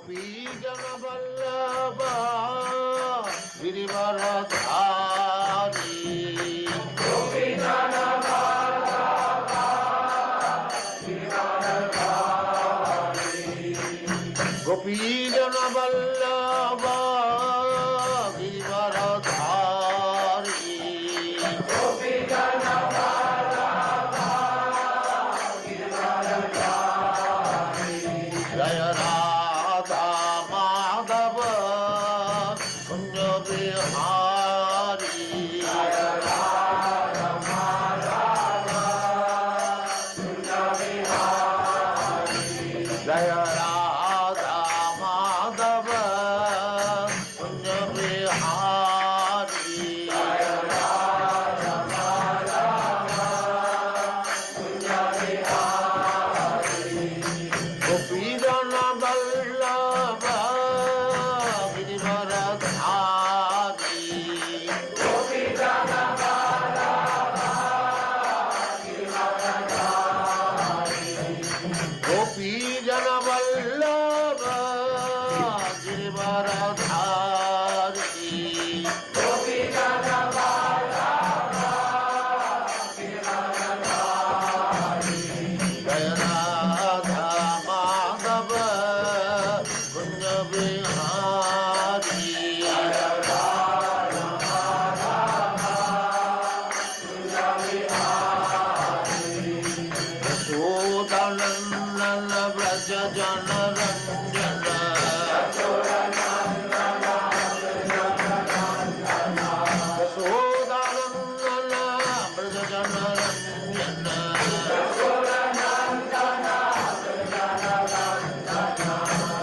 गोपीजन वल्लभ गिरिवरधारी गोपीजन वल्लभ गिरिवरधारी जय राधा माधव कुंज बिहारी जय राधा माधव कुंज बिहारी गोपीजन वल्लभ गिरिवरधारी गोपीजन वल्लभ गिरिवरधारी जय राधा माधव कुंज बिहारी यशोदानंदन व्रज जन रंजन यशोदानंदन व्रज जन रंजन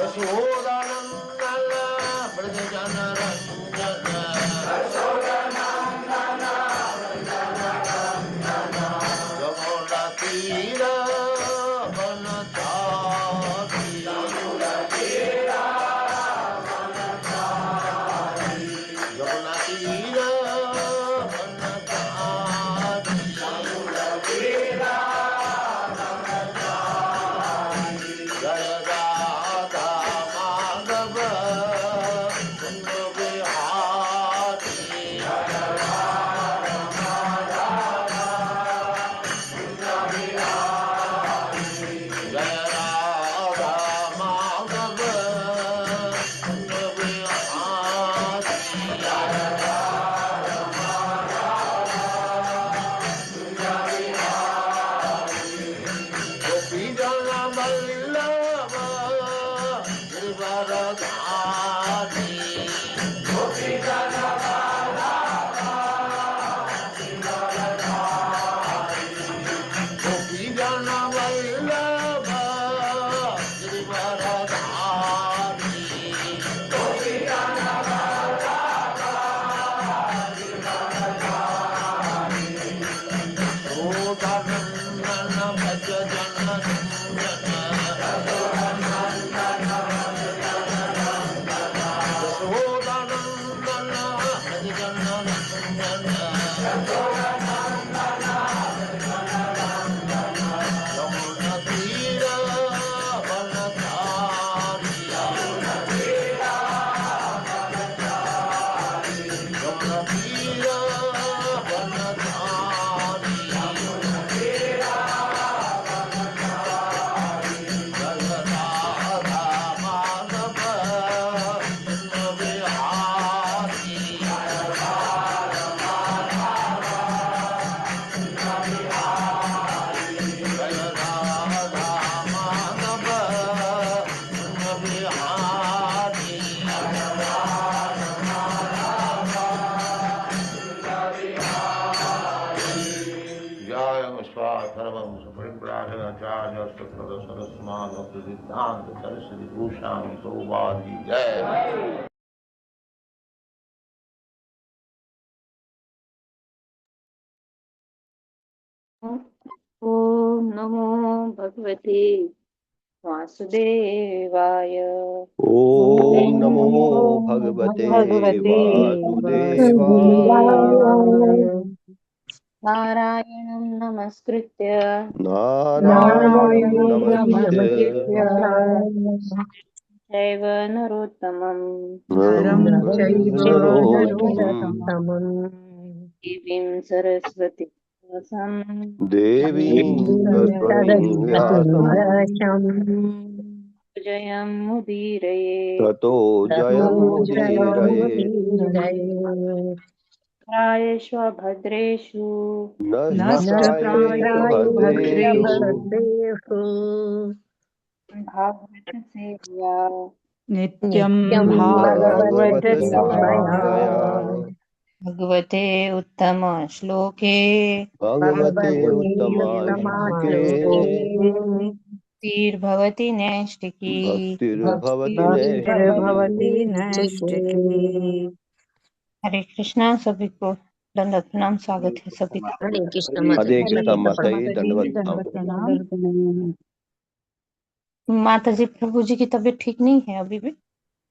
यशोदानंदन व्रज जन रंजन यमुना तीर वनचारी यमुना तीर वनचारी जय राधा माधव कुंज बिहारी जय राधा माधव कुंज बिहारी गोपीजन वल्लभ गिरिवरधारी गोपीजन वल्लभ यशोदानंदन भज जन रंजन यशोदानंदन भज जन रंजन यमुना तीर वनचारी यमुना तीर वनचारी जय राधा माधव कुंज बिहारी जय राधा माधव कुंज बिहारी जय स्वाधर्मं सुपरिव्राजकाचार्य सुप्रदर्शनस्मान् भक्ति सिद्धांत सरस्वती भूषाणि सौवादी जय ओम नमो भगवते वासुदेवाय। ओम नमो भगवते वासुदेवाय। नारायणं नमस्कृत्य नारायणं नमस्कृत्य चैव नरोत्तमं नरं नरं चैव चैव नरोत्तमम् नरोत्तमम् देवीं सरस्वतीं व्यासं देवीं सरस्वतीं सरस्वतीं व्यासं व्यासम् जयमुदीरये ततो ततो जयमुदीरये जयमुदीरये प्रायेष्व भद्रेषु न न प्रायेषु प्रायेषु भद्रेषु भद्रेषु भागवत सेवया नित्यं नित्यं भागवत भागवत भागवत सेवया सेवया सेवया भगवते उत्तम श्लोके भगवते भगवते उत्तमाश्लोके उत्तमाश्लोके तीर्भवति नैष्टिकी भक्तिर्भवति भक्तिर्भवति नैष्ठिकी नैष्ठिकी। हरे कृष्णा। सभी को दंडवत प्रणाम। स्वागत है सभी का। हरे कृष्ण माता हरे जी, कृष्णा दंडवत कृष्ण माता जी माता प्रणाम। जी दंडवत प्रणाम। दंडवत प्रणाम। माता जी प्रभु जी की तबीयत ठीक नहीं है अभी भी।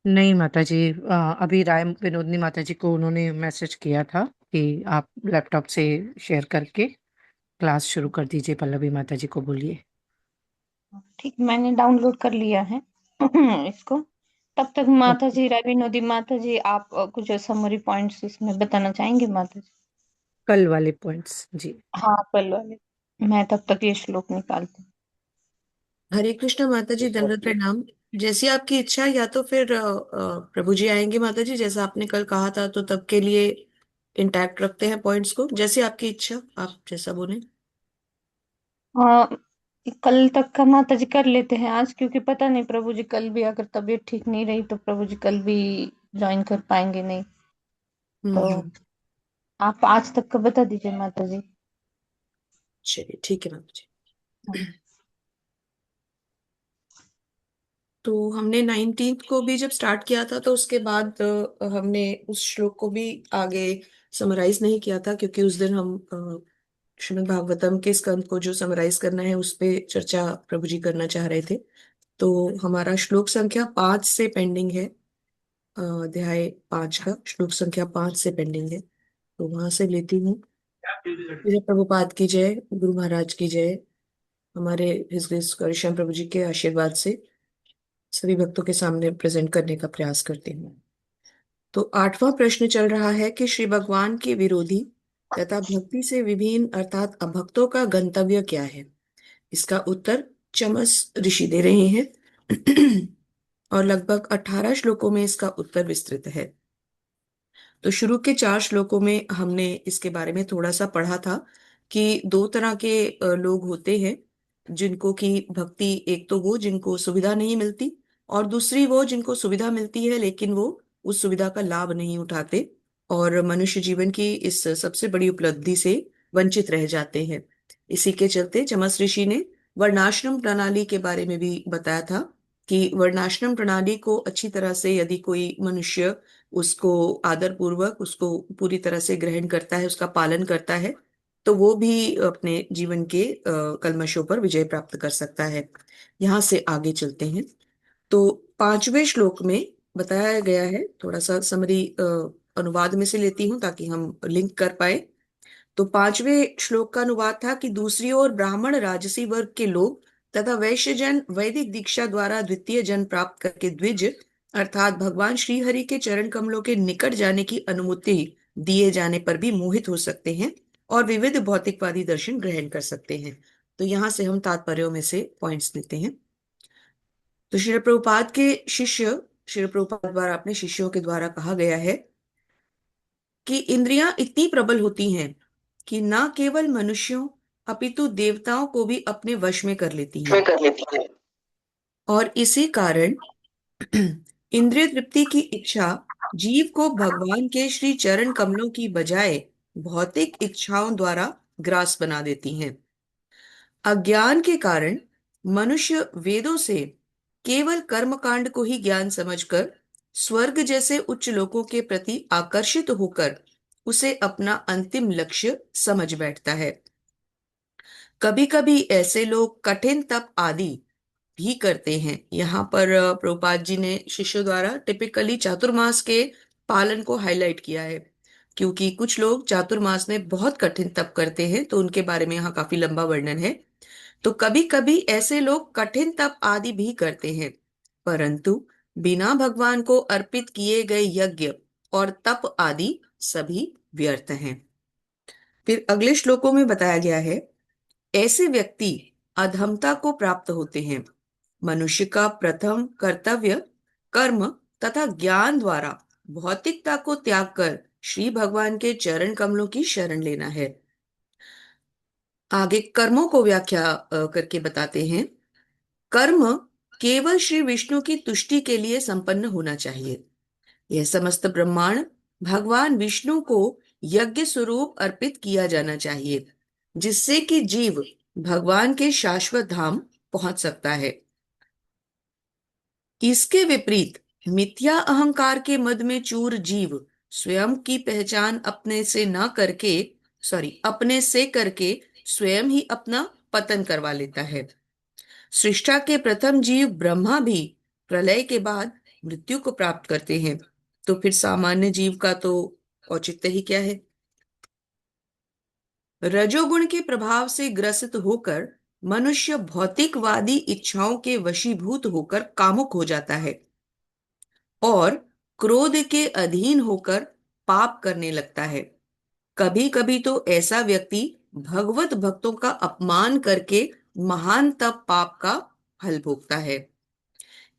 नहीं माता जी, अभी राय विनोदनी माता जी को उन्होंने मैसेज किया था कि आप लैपटॉप से शेयर करके क्लास शुरू कर दीजिए। पल्लवी माता जी को बोलिए। ठीक, मैंने डाउनलोड कर लिया है इसको। तब तक माता जी, राय विनोदी माता जी, आप कुछ समरी पॉइंट्स इसमें बताना चाहेंगे माता जी? कल वाले पॉइंट्स जी। हाँ, कल वाले। मैं तब तक ये श्लोक निकालती हूँ। हरे कृष्ण माता जी, दंडवत प्रणाम। जैसी आपकी इच्छा, या तो फिर प्रभु जी आएंगे माता जी, जैसा आपने कल कहा था, तो तब के लिए इंटैक्ट रखते हैं पॉइंट्स को। जैसी आपकी इच्छा, आप जैसा बोले। कल तक का माता जी कर लेते हैं आज, क्योंकि पता नहीं प्रभु जी कल भी अगर तबीयत ठीक नहीं रही तो प्रभु जी कल भी ज्वाइन कर पाएंगे नहीं। तो हम्म। आप आज तक का बता दीजिए माता जी। चलिए ठीक है माता जी। हाँ। तो हमने 19th को भी जब स्टार्ट किया था, तो उसके बाद हमने उस श्लोक को भी आगे समराइज नहीं किया था, क्योंकि उस दिन हम श्रीमद् भागवतम के स्कंद को जो समराइज करना है उस पे चर्चा प्रभु जी करना चाह रहे थे। तो हमारा श्लोक संख्या 5 से पेंडिंग है। अध्याय 5 का श्लोक संख्या 5 से पेंडिंग है, तो वहां से लेती हूँ। जय प्रभुपाद की जय, गुरु महाराज की जय। हमारे हिज ग्रेस कृष्ण प्रभु जी के आशीर्वाद से सभी भक्तों के सामने प्रेजेंट करने का प्रयास करती हूँ। तो 8वां प्रश्न चल रहा है कि श्री भगवान के विरोधी तथा भक्ति से विभिन्न अर्थात अभक्तों का गंतव्य क्या है। इसका उत्तर चमस ऋषि दे रहे हैं और लगभग 18 श्लोकों में इसका उत्तर विस्तृत है। तो शुरू के 4 श्लोकों में हमने इसके बारे में थोड़ा सा पढ़ा था कि दो तरह के लोग होते हैं जिनको की भक्ति, एक तो वो जिनको सुविधा नहीं मिलती, और दूसरी वो जिनको सुविधा मिलती है लेकिन वो उस सुविधा का लाभ नहीं उठाते और मनुष्य जीवन की इस सबसे बड़ी उपलब्धि से वंचित रह जाते हैं। इसी के चलते चमस ऋषि ने वर्णाश्रम प्रणाली के बारे में भी बताया था कि वर्णाश्रम प्रणाली को अच्छी तरह से यदि कोई मनुष्य उसको आदर पूर्वक उसको पूरी तरह से ग्रहण करता है, उसका पालन करता है, तो वो भी अपने जीवन के कल्मशों पर विजय प्राप्त कर सकता है। यहाँ से आगे चलते हैं। तो 5वें श्लोक में बताया गया है, थोड़ा सा समरी अनुवाद में से लेती हूँ ताकि हम लिंक कर पाए। तो 5वें श्लोक का अनुवाद था कि दूसरी ओर ब्राह्मण राजसी वर्ग के लोग तथा वैश्य जन वैदिक दीक्षा द्वारा द्वितीय जन प्राप्त करके द्विज अर्थात भगवान श्री हरि के चरण कमलों के निकट जाने की अनुमति दिए जाने पर भी मोहित हो सकते हैं और विविध भौतिकवादी दर्शन ग्रहण कर सकते हैं। तो यहाँ से हम तात्पर्यों में से पॉइंट्स लेते हैं। तो श्री प्रभुपाद के शिष्य, श्री प्रभुपाद द्वारा अपने शिष्यों के द्वारा कहा गया है कि इंद्रियां इतनी प्रबल होती हैं कि न केवल मनुष्यों अपितु देवताओं को भी अपने वश में कर लेती हैं, और इसी कारण इंद्रिय तृप्ति की इच्छा जीव को भगवान के श्री चरण कमलों की बजाय भौतिक इच्छाओं द्वारा ग्रास बना देती हैं। अज्ञान के कारण मनुष्य वेदों से केवल कर्मकांड को ही ज्ञान समझकर स्वर्ग जैसे उच्च लोकों के प्रति आकर्षित होकर उसे अपना अंतिम लक्ष्य समझ बैठता है। कभी कभी ऐसे लोग कठिन तप आदि भी करते हैं। यहाँ पर प्रभुपाद जी ने शिष्यों द्वारा टिपिकली चातुर्मास के पालन को हाईलाइट किया है, क्योंकि कुछ लोग चातुर्मास में बहुत कठिन तप करते हैं, तो उनके बारे में यहाँ काफी लंबा वर्णन है। तो कभी कभी ऐसे लोग कठिन तप आदि भी करते हैं, परंतु बिना भगवान को अर्पित किए गए यज्ञ और तप आदि सभी व्यर्थ हैं। फिर अगले श्लोकों में बताया गया है, ऐसे व्यक्ति अधमता को प्राप्त होते हैं। मनुष्य का प्रथम कर्तव्य कर्म तथा ज्ञान द्वारा भौतिकता को त्याग कर श्री भगवान के चरण कमलों की शरण लेना है। आगे कर्मों को व्याख्या करके बताते हैं। कर्म केवल श्री विष्णु की तुष्टि के लिए संपन्न होना चाहिए। यह समस्त ब्रह्मांड भगवान विष्णु को यज्ञ स्वरूप अर्पित किया जाना चाहिए, जिससे कि जीव भगवान के शाश्वत धाम पहुंच सकता है। इसके विपरीत मिथ्या अहंकार के मद में चूर जीव स्वयं की पहचान अपने से करके स्वयं ही अपना पतन करवा लेता है। सृष्टा के प्रथम जीव ब्रह्मा भी प्रलय के बाद मृत्यु को प्राप्त करते हैं, तो फिर सामान्य जीव का तो औचित्य ही क्या है। रजोगुण के प्रभाव से ग्रसित होकर मनुष्य भौतिकवादी इच्छाओं के वशीभूत होकर कामुक हो जाता है और क्रोध के अधीन होकर पाप करने लगता है। कभी कभी तो ऐसा व्यक्ति भगवत भक्तों का अपमान करके महान तप पाप का फल भोगता है।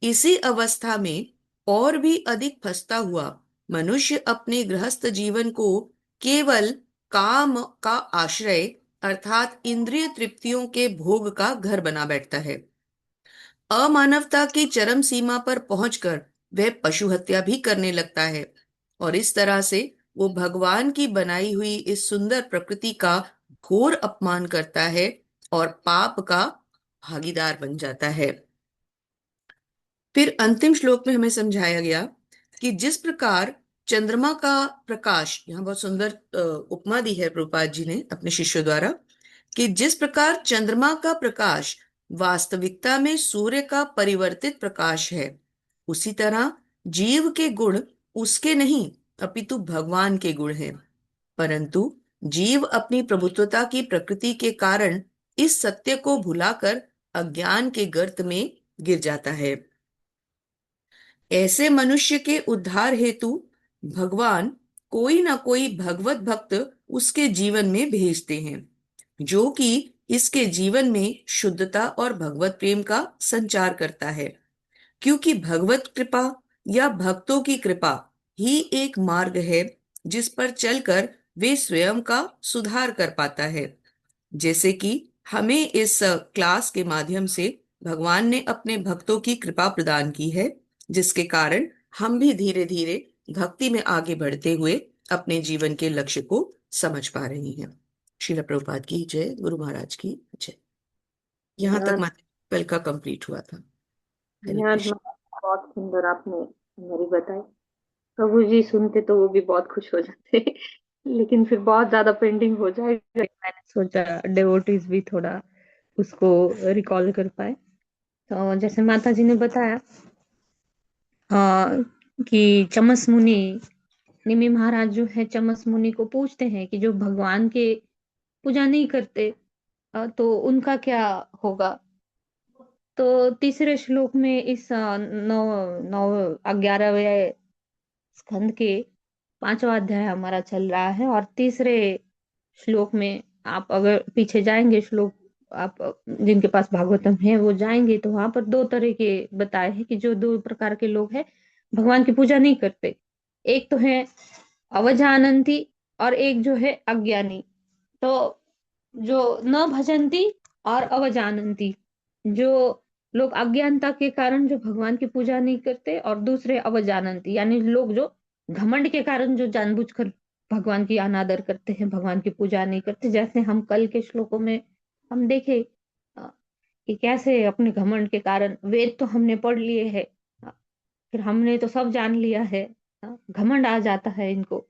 इसी अवस्था में और भी अधिक फंसता हुआ मनुष्य अपने गृहस्थ जीवन को केवल काम का आश्रय अर्थात इंद्रिय तृप्तियों के भोग का घर बना बैठता है। अमानवता की चरम सीमा पर पहुंचकर वह पशु हत्या भी करने लगता है और इस तरह से वो भगवान की बनाई हुई इस सुंदर प्रकृति का घोर अपमान करता है और पाप का भागीदार बन जाता है। फिर अंतिम श्लोक में हमें समझाया गया कि जिस प्रकार चंद्रमा का प्रकाश, यहाँ बहुत सुंदर उपमा दी है प्रभुपाद जी ने अपने शिष्यों द्वारा, कि जिस प्रकार चंद्रमा का प्रकाश वास्तविकता में सूर्य का परिवर्तित प्रकाश है, उसी तरह जीव के गुण उसके नहीं अपितु भगवान के गुण हैं। परंतु जीव अपनी प्रभुत्वता की प्रकृति के कारण इस सत्य को भुलाकर अज्ञान के गर्त में गिर जाता है। ऐसे मनुष्य के उद्धार हेतु भगवान कोई ना कोई भगवत भक्त उसके जीवन में भेजते हैं, जो कि इसके जीवन में शुद्धता और भगवत प्रेम का संचार करता है, क्योंकि भगवत कृपा या भक्तों की कृपा ही एक मार्ग है जिस पर चलकर वे स्वयं का सुधार कर पाता है। जैसे कि हमें इस क्लास के माध्यम से भगवान ने अपने भक्तों की कृपा प्रदान की है, जिसके कारण हम भी धीरे धीरे भक्ति में आगे बढ़ते हुए अपने जीवन के लक्ष्य को समझ पा रही हैं। श्रील प्रभुपाद की जय, गुरु महाराज की जय। यहाँ तक कल का कंप्लीट हुआ था। हरे कृष्ण। बहुत सुंदर आपने मेरी बताई। प्रभु जी सुनते तो वो भी बहुत खुश हो जाते लेकिन फिर बहुत ज्यादा पेंडिंग हो जाएगा। मैंने सोचा डिवोटीज भी थोड़ा उसको रिकॉल कर पाए। तो जैसे माता जी ने बताया कि चमस मुनि, निमि महाराज जो है चमस मुनि को पूछते हैं कि जो भगवान के पूजा नहीं करते तो उनका क्या होगा। तो तीसरे श्लोक में इस 11वें स्कंद के 5वां अध्याय हमारा चल रहा है और तीसरे श्लोक में आप अगर पीछे जाएंगे श्लोक, आप जिनके पास भागवतम है वो जाएंगे तो वहां पर 2 तरह के बताए हैं कि जो 2 प्रकार के लोग हैं भगवान की पूजा नहीं करते। एक तो है अवजानंती और एक जो है अज्ञानी। तो जो न भजंती और अवजानंती, जो लोग अज्ञानता के कारण जो भगवान की पूजा नहीं करते, और दूसरे अवजानंती यानी लोग जो घमंड के कारण जो जानबूझकर भगवान की अनादर करते हैं, भगवान की पूजा नहीं करते। जैसे हम कल के श्लोकों में हम देखे कि कैसे अपने घमंड के कारण वेद तो हमने पढ़ लिए है, फिर हमने तो सब जान लिया है, घमंड आ जाता है इनको।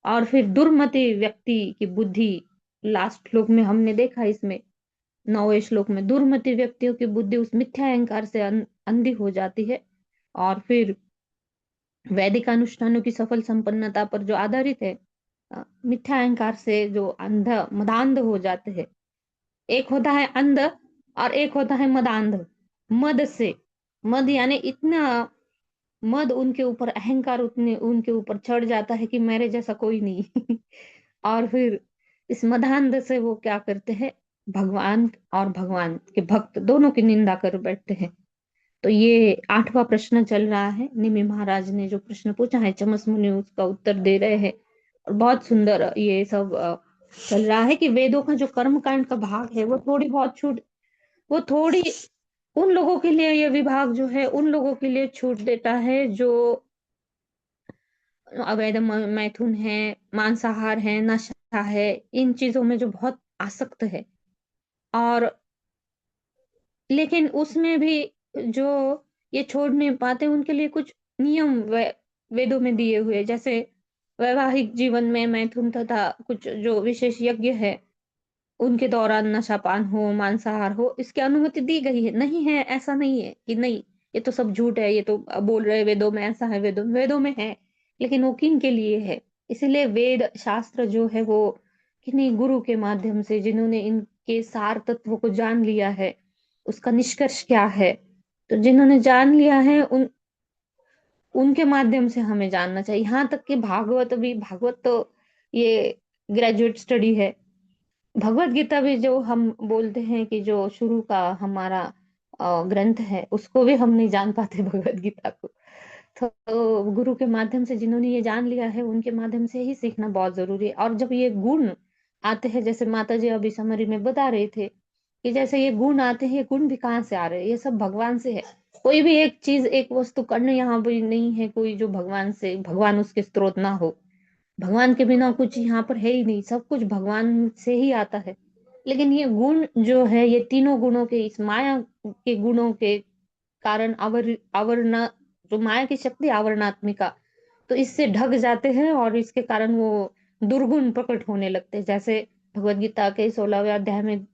और फिर दुर्मति व्यक्ति की बुद्धि, लास्ट श्लोक में हमने देखा, इसमें 9वें श्लोक में दुर्मति व्यक्तियों की बुद्धि उस मिथ्या अहंकार से अंधी हो जाती है और फिर वैदिक अनुष्ठानों की सफल संपन्नता पर जो आधारित है मिथ्या अहंकार से जो अंध मदांध हो जाते हैं। एक होता है अंध और एक होता है मदांध। मद से, मद यानी इतना मद उनके ऊपर, अहंकार उतने उनके ऊपर चढ़ जाता है कि मेरे जैसा कोई नहीं। और फिर इस मदान्ध से वो क्या करते हैं, भगवान और भगवान के भक्त दोनों की निंदा कर बैठते हैं। तो ये 8वां प्रश्न चल रहा है। निमि महाराज ने जो प्रश्न पूछा है, चमस मुनि उसका उत्तर दे रहे हैं। और बहुत सुंदर ये सब चल रहा है कि वेदों का जो कर्म कांड का भाग है वो थोड़ी उन लोगों के लिए, ये विभाग जो है उन लोगों के लिए छूट देता है जो अवैध मैथुन है, मांसाहार है, नशा है, इन चीजों में जो बहुत आसक्त है। और लेकिन उसमें भी जो ये छोड़ नहीं पाते, उनके लिए कुछ नियम वेदों में दिए हुए, जैसे वैवाहिक जीवन में मैथुन तथा कुछ जो विशेष यज्ञ है उनके दौरान नशापान हो, मांसाहार हो, इसकी अनुमति दी गई है। नहीं है ऐसा नहीं है कि नहीं, ये तो सब झूठ है, ये तो बोल रहे वेदों में ऐसा है, वेदों में है, लेकिन वो किन के लिए है? इसलिए वेद शास्त्र जो है वो किन्हीं गुरु के माध्यम से, जिन्होंने इनके सार तत्व को जान लिया है, उसका निष्कर्ष क्या है, तो जिन्होंने जान लिया है उनके माध्यम से हमें जानना चाहिए। यहाँ तक कि भागवत तो ये ग्रेजुएट स्टडी है। भगवत गीता भी जो हम बोलते हैं कि जो शुरू का हमारा ग्रंथ है, उसको भी हम नहीं जान पाते भगवत गीता को। तो गुरु के माध्यम से जिन्होंने ये जान लिया है, उनके माध्यम से ही सीखना बहुत जरूरी है। और जब ये गुण आते हैं, जैसे माता जी अभी समरी में बता रहे थे कि जैसे ये गुण आते हैं, ये गुण भी कहाँ से आ रहे हैं? ये सब भगवान से है। कोई भी एक चीज, एक वस्तु कर्ण यहाँ भी नहीं है कोई जो भगवान उसके स्रोत ना हो। भगवान के बिना कुछ यहाँ पर है ही नहीं, सब कुछ भगवान से ही आता है। लेकिन ये गुण जो है, ये तीनों गुणों के, इस माया के गुणों के कारण आवरण, जो माया की शक्ति आवरणात्मिका, तो इससे ढक जाते हैं और इसके कारण वो दुर्गुण प्रकट होने लगते हैं। जैसे भगवत गीता के 16वें अध्याय में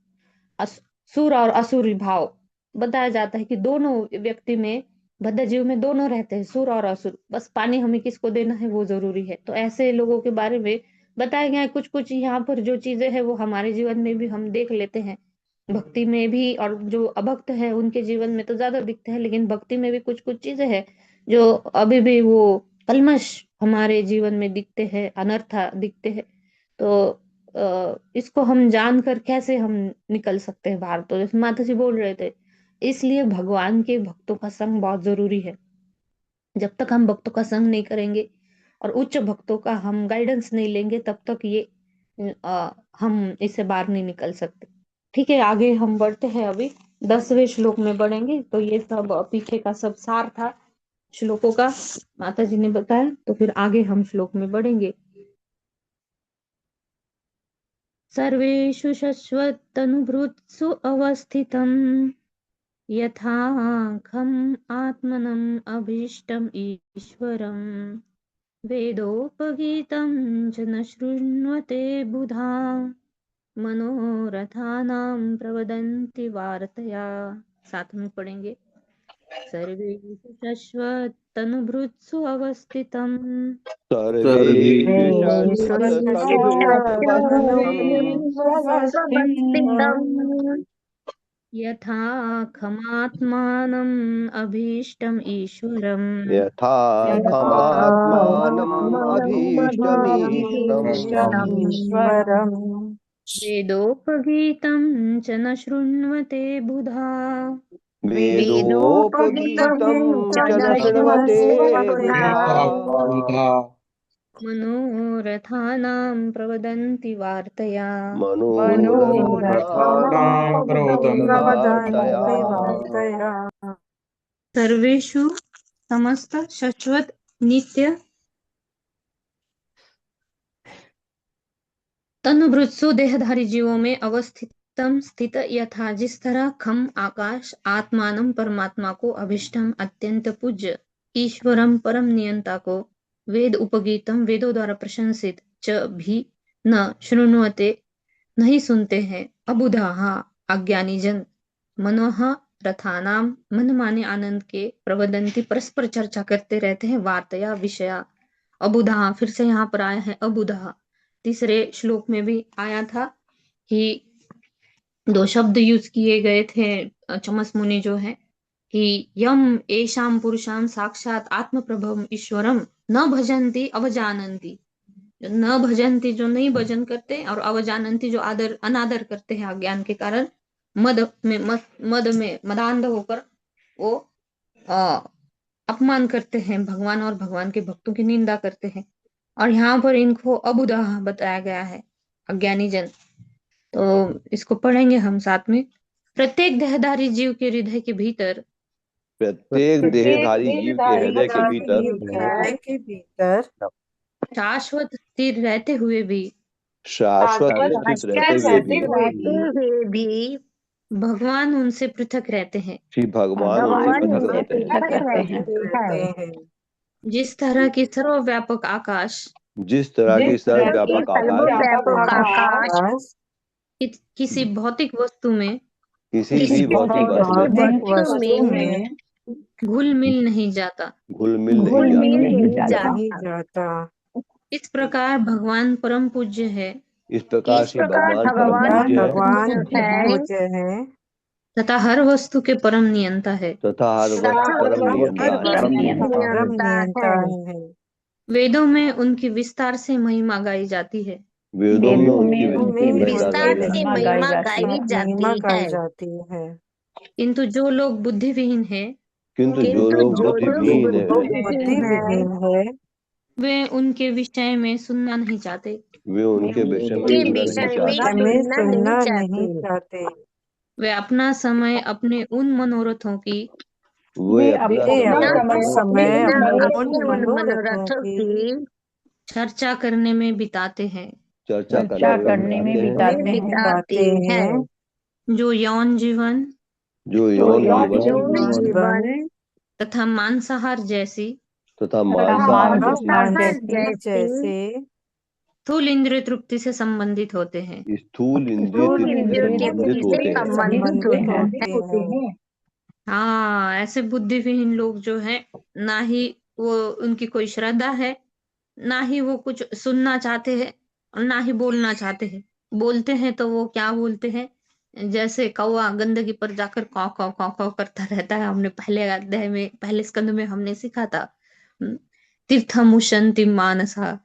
सुर और असुर भाव बताया जाता है कि दोनों व्यक्ति में, बद्ध जीव में दोनों रहते हैं, सुर और असुर। बस पानी हमें किसको देना है वो जरूरी है। तो ऐसे लोगों के बारे में बताया गया है। कुछ कुछ यहाँ पर जो चीजें हैं वो हमारे जीवन में भी हम देख लेते हैं, भक्ति में भी। और जो अभक्त है उनके जीवन में तो ज्यादा दिखते हैं, लेकिन भक्ति में भी कुछ कुछ चीजें हैं जो अभी भी वो कल्मश हमारे जीवन में दिखते हैं, अनर्था दिखते हैं। तो इसको हम जानकर कैसे हम निकल सकते हैं बाहर? तो जैसे माता जी बोल रहे थे, इसलिए भगवान के भक्तों का संग बहुत जरूरी है। जब तक हम भक्तों का संग नहीं करेंगे और उच्च भक्तों का हम गाइडेंस नहीं लेंगे, तब तक ये हम इससे बाहर नहीं निकल सकते। ठीक है, आगे हम बढ़ते हैं। अभी 10वें श्लोक में बढ़ेंगे। तो ये सब पीछे का सब सार था श्लोकों का, माता जी ने बताया। तो फिर आगे हम श्लोक में बढ़ेंगे। सर्वेषु शश्वतनुभृत्सु अवस्थितम् यथाखम् आत्मनम् अभीष्टम् ईश्वरम् वेदोपगीतं च न शृण्वते बुधा मनोरथानां प्रवदन्ति वार्तया। साथ में पढ़ेंगे। सर्वेषु शश्वतनुभृत्सु अवस्थितम् सर्वेषु सर्वेषु यथा खमात्मानम् अभीष्टम् ईश्वरम् यथा खमात्मानम् अभीष्टमीष्टम् ईश्वरम् वेदोपगीतं च न शृण्वते बुधा वेदोपगीतं च न शृण्वते बुधा मनोरथानां प्रवदन्ति वार्तया। मनोरथानां प्रवदन्ति वार्तया। सर्वेषु समस्त शाश्वत नित्य तनुभृत्सु देहधारी जीवों में अवस्थितम स्थित यथा, जिस तरह खम आकाश आत्मानम परमात्मा को, अभिष्टम अत्यंत पूज्य, ईश्वरम परम नियंता को, वेद उपगीतम वेदों द्वारा प्रशंसित, च भी न शृण्वते नहीं सुनते हैं, अबुधाहा अज्ञानी जन, मनोह रथानाम मन माने आनंद के, प्रवदंती परस्पर चर्चा करते रहते हैं, वार्तया विषया। अबुधा फिर से यहाँ पर आया है अबुधा। तीसरे श्लोक में भी आया था कि 2 शब्द यूज किए गए थे चमस मुनि जो है कि यम एषाम पुरुषाम साक्षात आत्मप्रभम ईश्वरम न भजन्ति अवजानन्ति। न भजन्ति जो नहीं भजन करते, और अवजानन्ति जो आदर अनादर करते हैं अज्ञान के कारण, मद में मदांध होकर वो अपमान करते हैं भगवान और भगवान के भक्तों की निंदा करते हैं। और यहाँ पर इनको अबुदह बताया गया है, अज्ञानी जन। तो इसको पढ़ेंगे हम साथ में। प्रत्येक देहधारी जीव के हृदय के भीतर, प्रत्येक देहधारी जीव के हृदय के भीतर शाश्वत स्थिर रहते हुए भी शाश्वत स्थित रहते हुए भी भगवान उनसे पृथक रहते हैं। श्री भगवान उनसे पृथक रहते हैं। जिस तरह की सर्वव्यापक आकाश जिस तरह की सर्वव्यापक आकाश किसी भौतिक वस्तु में किसी भी भौतिक वस्तु में घुल मिल नहीं जाता, घुल मिल नहीं जाता। इस प्रकार भगवान परम पूज्य है। इस प्रकार से भगवान पूज्य है तथा हर वस्तु के परम नियंता है। तथा हर वस्तु परम नियंता है। वेदों में उनकी विस्तार से महिमा गाई जाती है। वेदों में उनकी विस्तार से महिमा गाई जाती है। किंतु जो लोग बुद्धिविहीन है, किंतु जो लोग बुद्धिहीन है वे उनके विषय में सुनना नहीं चाहते। वे उनके विषय में सुनना नहीं चाहते। वे अपना समय अपने उन मनोरथों की वे अपना समय अपने मनोरथों की चर्चा करने में बिताते हैं। चर्चा करने में बिताते हैं। जो यौन जीवन तथा मांसाहार जैसी स्थूल इंद्रिय तृप्ति से संबंधित होते हैं। स्थूल इंद्रिय से संबंधित होते हैं। हाँ, ऐसे बुद्धिविहीन लोग जो हैं, ना ही वो उनकी कोई श्रद्धा है, ना ही वो कुछ सुनना चाहते हैं, और ना ही बोलना चाहते हैं। बोलते हैं तो वो क्या बोलते हैं, जैसे कौवा गंदगी पर जाकर कौ कौ कौ कौ करता रहता है। हमने पहले अध्याय में, पहले स्कंद में हमने सीखा था तीर्थमुशंति मानसा,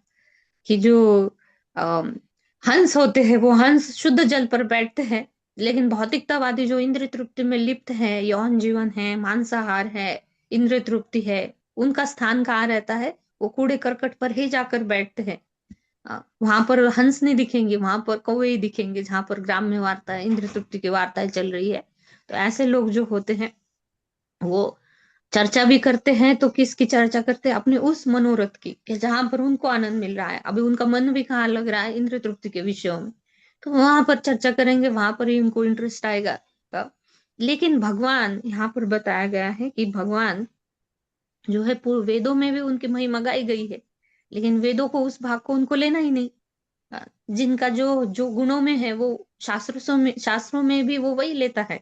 कि जो हंस होते हैं वो हंस शुद्ध जल पर बैठते हैं, लेकिन भौतिकतावादी जो इंद्रिय तृप्ति में लिप्त है, यौन जीवन है, मांसाहार है, इंद्रिय तृप्ति है, उनका स्थान कहाँ रहता है? वो कूड़े करकट पर ही जाकर बैठते हैं। वहां पर हंस नहीं दिखेंगे, वहां पर कौवे ही दिखेंगे, जहां पर ग्राम्य वार्ता, इंद्रिय तृप्ति की वार्ताएं चल रही है। तो ऐसे लोग जो होते हैं वो चर्चा भी करते हैं। तो किसकी चर्चा करते हैं? अपने उस मनोरथ की, कि जहां पर उनको आनंद मिल रहा है। अभी उनका मन भी कहाँ लग रहा है? इंद्रिय तृप्ति के विषयों में। तो वहां पर चर्चा करेंगे, वहां पर ही उनको इंटरेस्ट आएगा। तो लेकिन भगवान, यहाँ पर बताया गया है कि भगवान जो है पूर्व वेदों में भी उनकी महिमा गाई गई है, लेकिन वेदों को उस भाग को उनको लेना ही नहीं। जिनका जो जो गुणों में है वो शास्त्रों में भी वो वही लेता है।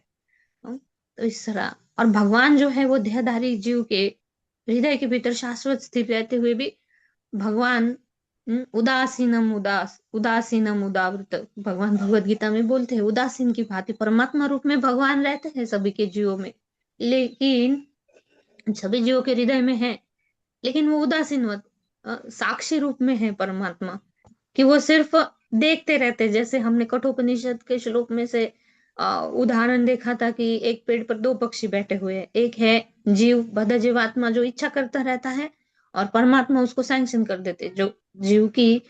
तो इस तरह, और भगवान जो है वो देहधारी जीव के हृदय के भीतर शाश्वत स्थिर रहते हुए भी भगवान उदासीनम उदावृत, भगवान भगवत गीता में बोलते हैं, उदासीन की भांति परमात्मा रूप में भगवान रहते हैं सभी के जीवों में, लेकिन सभी जीवों के हृदय में है, लेकिन वो उदासीन साक्षी रूप में है परमात्मा, कि वो सिर्फ देखते रहते। जैसे हमने कठोपनिषद के श्लोक में से उदाहरण देखा था कि एक पेड़ पर दो पक्षी बैठे हुए हैं। एक है जीव, बद्ध जीवात्मा, जो इच्छा करता रहता है, और परमात्मा उसको सैंक्शन कर देते। जो जीव की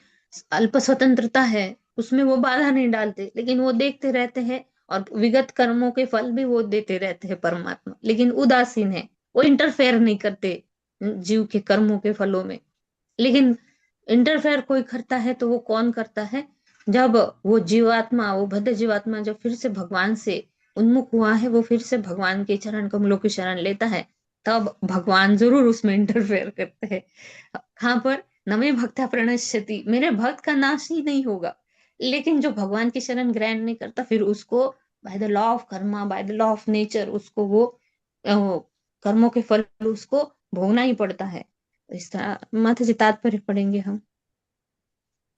अल्प स्वतंत्रता है उसमें वो बाधा नहीं डालते, लेकिन वो देखते रहते हैं, और विगत कर्मों के फल भी वो देते रहते हैं परमात्मा। लेकिन उदासीन है, वो इंटरफेयर नहीं करते जीव के कर्मों के फलों में। लेकिन इंटरफेयर कोई करता है तो वो कौन करता है? जब वो जीवात्मा, वो बद्ध जीवात्मा जब फिर से भगवान से उन्मुख हुआ है, वो फिर से भगवान के चरण कमलों की शरण लेता है, तब भगवान जरूर उसमें इंटरफेयर करते हैं। कहाँ पर? नमे भक्ता प्रणश्यति, मेरे भक्त का नाश ही नहीं होगा। लेकिन जो भगवान की शरण ग्रहण नहीं करता, फिर उसको by the law of Karma, by the law of nature, उसको वो कर्मों के फल उसको भोगना ही पड़ता है। इस तरह माता जी तात्पर्य पढ़ेंगे हम।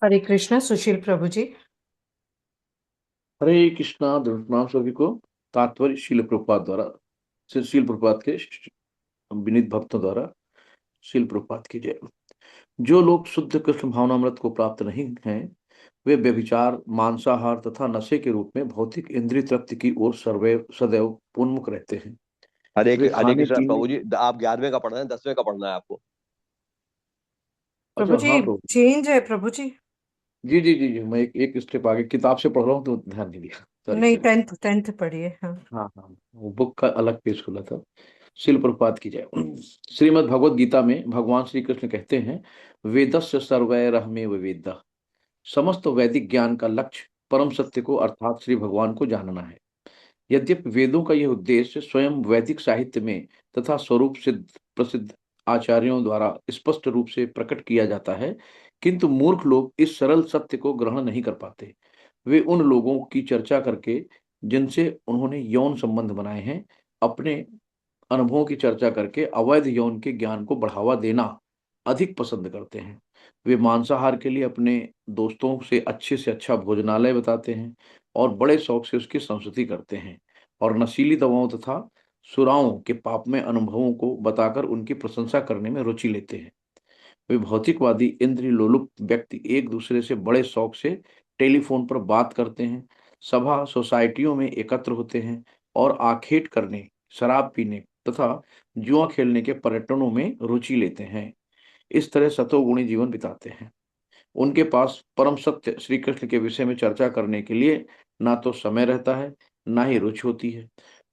हरे कृष्णा। सुशील प्रभु जी। हरे कृष्णा। प्रणाम सभी को। तात्पर्य श्रील प्रभुपाद द्वारा शील प्रपात के विनीत भक्तों द्वारा शील प्रपात की जय। जो लोग शुद्ध कृष्ण भावनामृत को प्राप्त नहीं हैं, वे व्यभिचार, मांसाहार तथा नशे के रूप में भौतिक इंद्रिय तृप्ति की ओर सदैव उन्मुख रहते हैं। हरे वे हरे खाने कृष्णा पीने। प्रभु जी, आप 11वें का पढ़ना है, 10वें का पढ़ना है आपको? प्रभु अच्छा जी हाँ प्रभु चेंज है प्रभु जी। जी जी जी जी, मैं एक स्टेप आगे किताब से पढ़ रहा हूँ तो ध्यान नहीं दिया, सॉरी नहीं, सॉरी। 10th पढ़िए। हाँ। हाँ हाँ, वो बुक का अलग पेज खुला था। शिल प्रपात की जय। श्रीमद् भगवद गीता में भगवान श्री कृष्ण कहते हैं, वेदस्य सर्वैरहमेव वेद्यः। समस्त वैदिक ज्ञान का लक्ष्य परम सत्य को अर्थात श्री भगवान को जानना है। यद्यपि वेदों का यह उद्देश्य स्वयं वैदिक साहित्य में तथा स्वरूप सिद्ध प्रसिद्ध आचार्यों द्वारा स्पष्ट रूप से प्रकट किया जाता है, किंतु मूर्ख लोग इस सरल सत्य को ग्रहण नहीं कर पाते। वे उन लोगों की चर्चा करके जिनसे उन्होंने यौन संबंध बनाए हैं, अपने अनुभवों की चर्चा करके अवैध यौन के ज्ञान को बढ़ावा देना अधिक पसंद करते हैं। वे मांसाहार के लिए अपने दोस्तों से अच्छा भोजनालय बताते हैं और बड़े शौक से उसकी संस्तुति करते हैं, और नशीली दवाओं तथा सुराओं के पापमय अनुभवों को बताकर उनकी प्रशंसा करने में रुचि लेते हैं। वे भौतिकवादी इंद्रिय लोलुप व्यक्ति एक दूसरे से बड़े शौक से टेलीफोन पर बात करते हैं, सभा सोसाइटियों में एकत्र होते हैं और आखेट करने, शराब पीने तथा जुआ खेलने के पर्यटनों में रुचि लेते हैं। इस तरह सतोगुणी जीवन बिताते हैं। उनके पास परम सत्य श्री कृष्ण के विषय में चर्चा करने के लिए ना तो समय रहता है, ना ही रुचि होती है।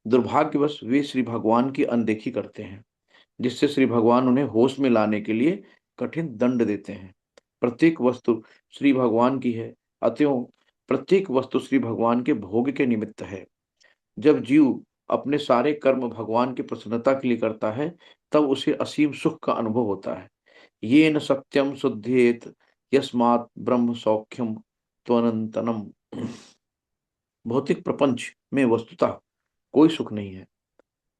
दुर्भाग्यवश वे श्री भगवान की अनदेखी करते हैं, जिससे श्री भगवान उन्हें होश में लाने के लिए कठिन दंड देते हैं। प्रत्येक वस्तु श्री भगवान की है, अतएव प्रत्येक वस्तु श्री भगवान के भोग के निमित्त है। जब जीव अपने सारे कर्म भगवान की प्रसन्नता के लिए करता है, तब उसे असीम सुख का अनुभव होता है। ये न सत्यम शुद्धेत यस्मात् ब्रह्म सौख्यम त्वनंतनम। भौतिक प्रपंच में वस्तुतः कोई सुख नहीं है,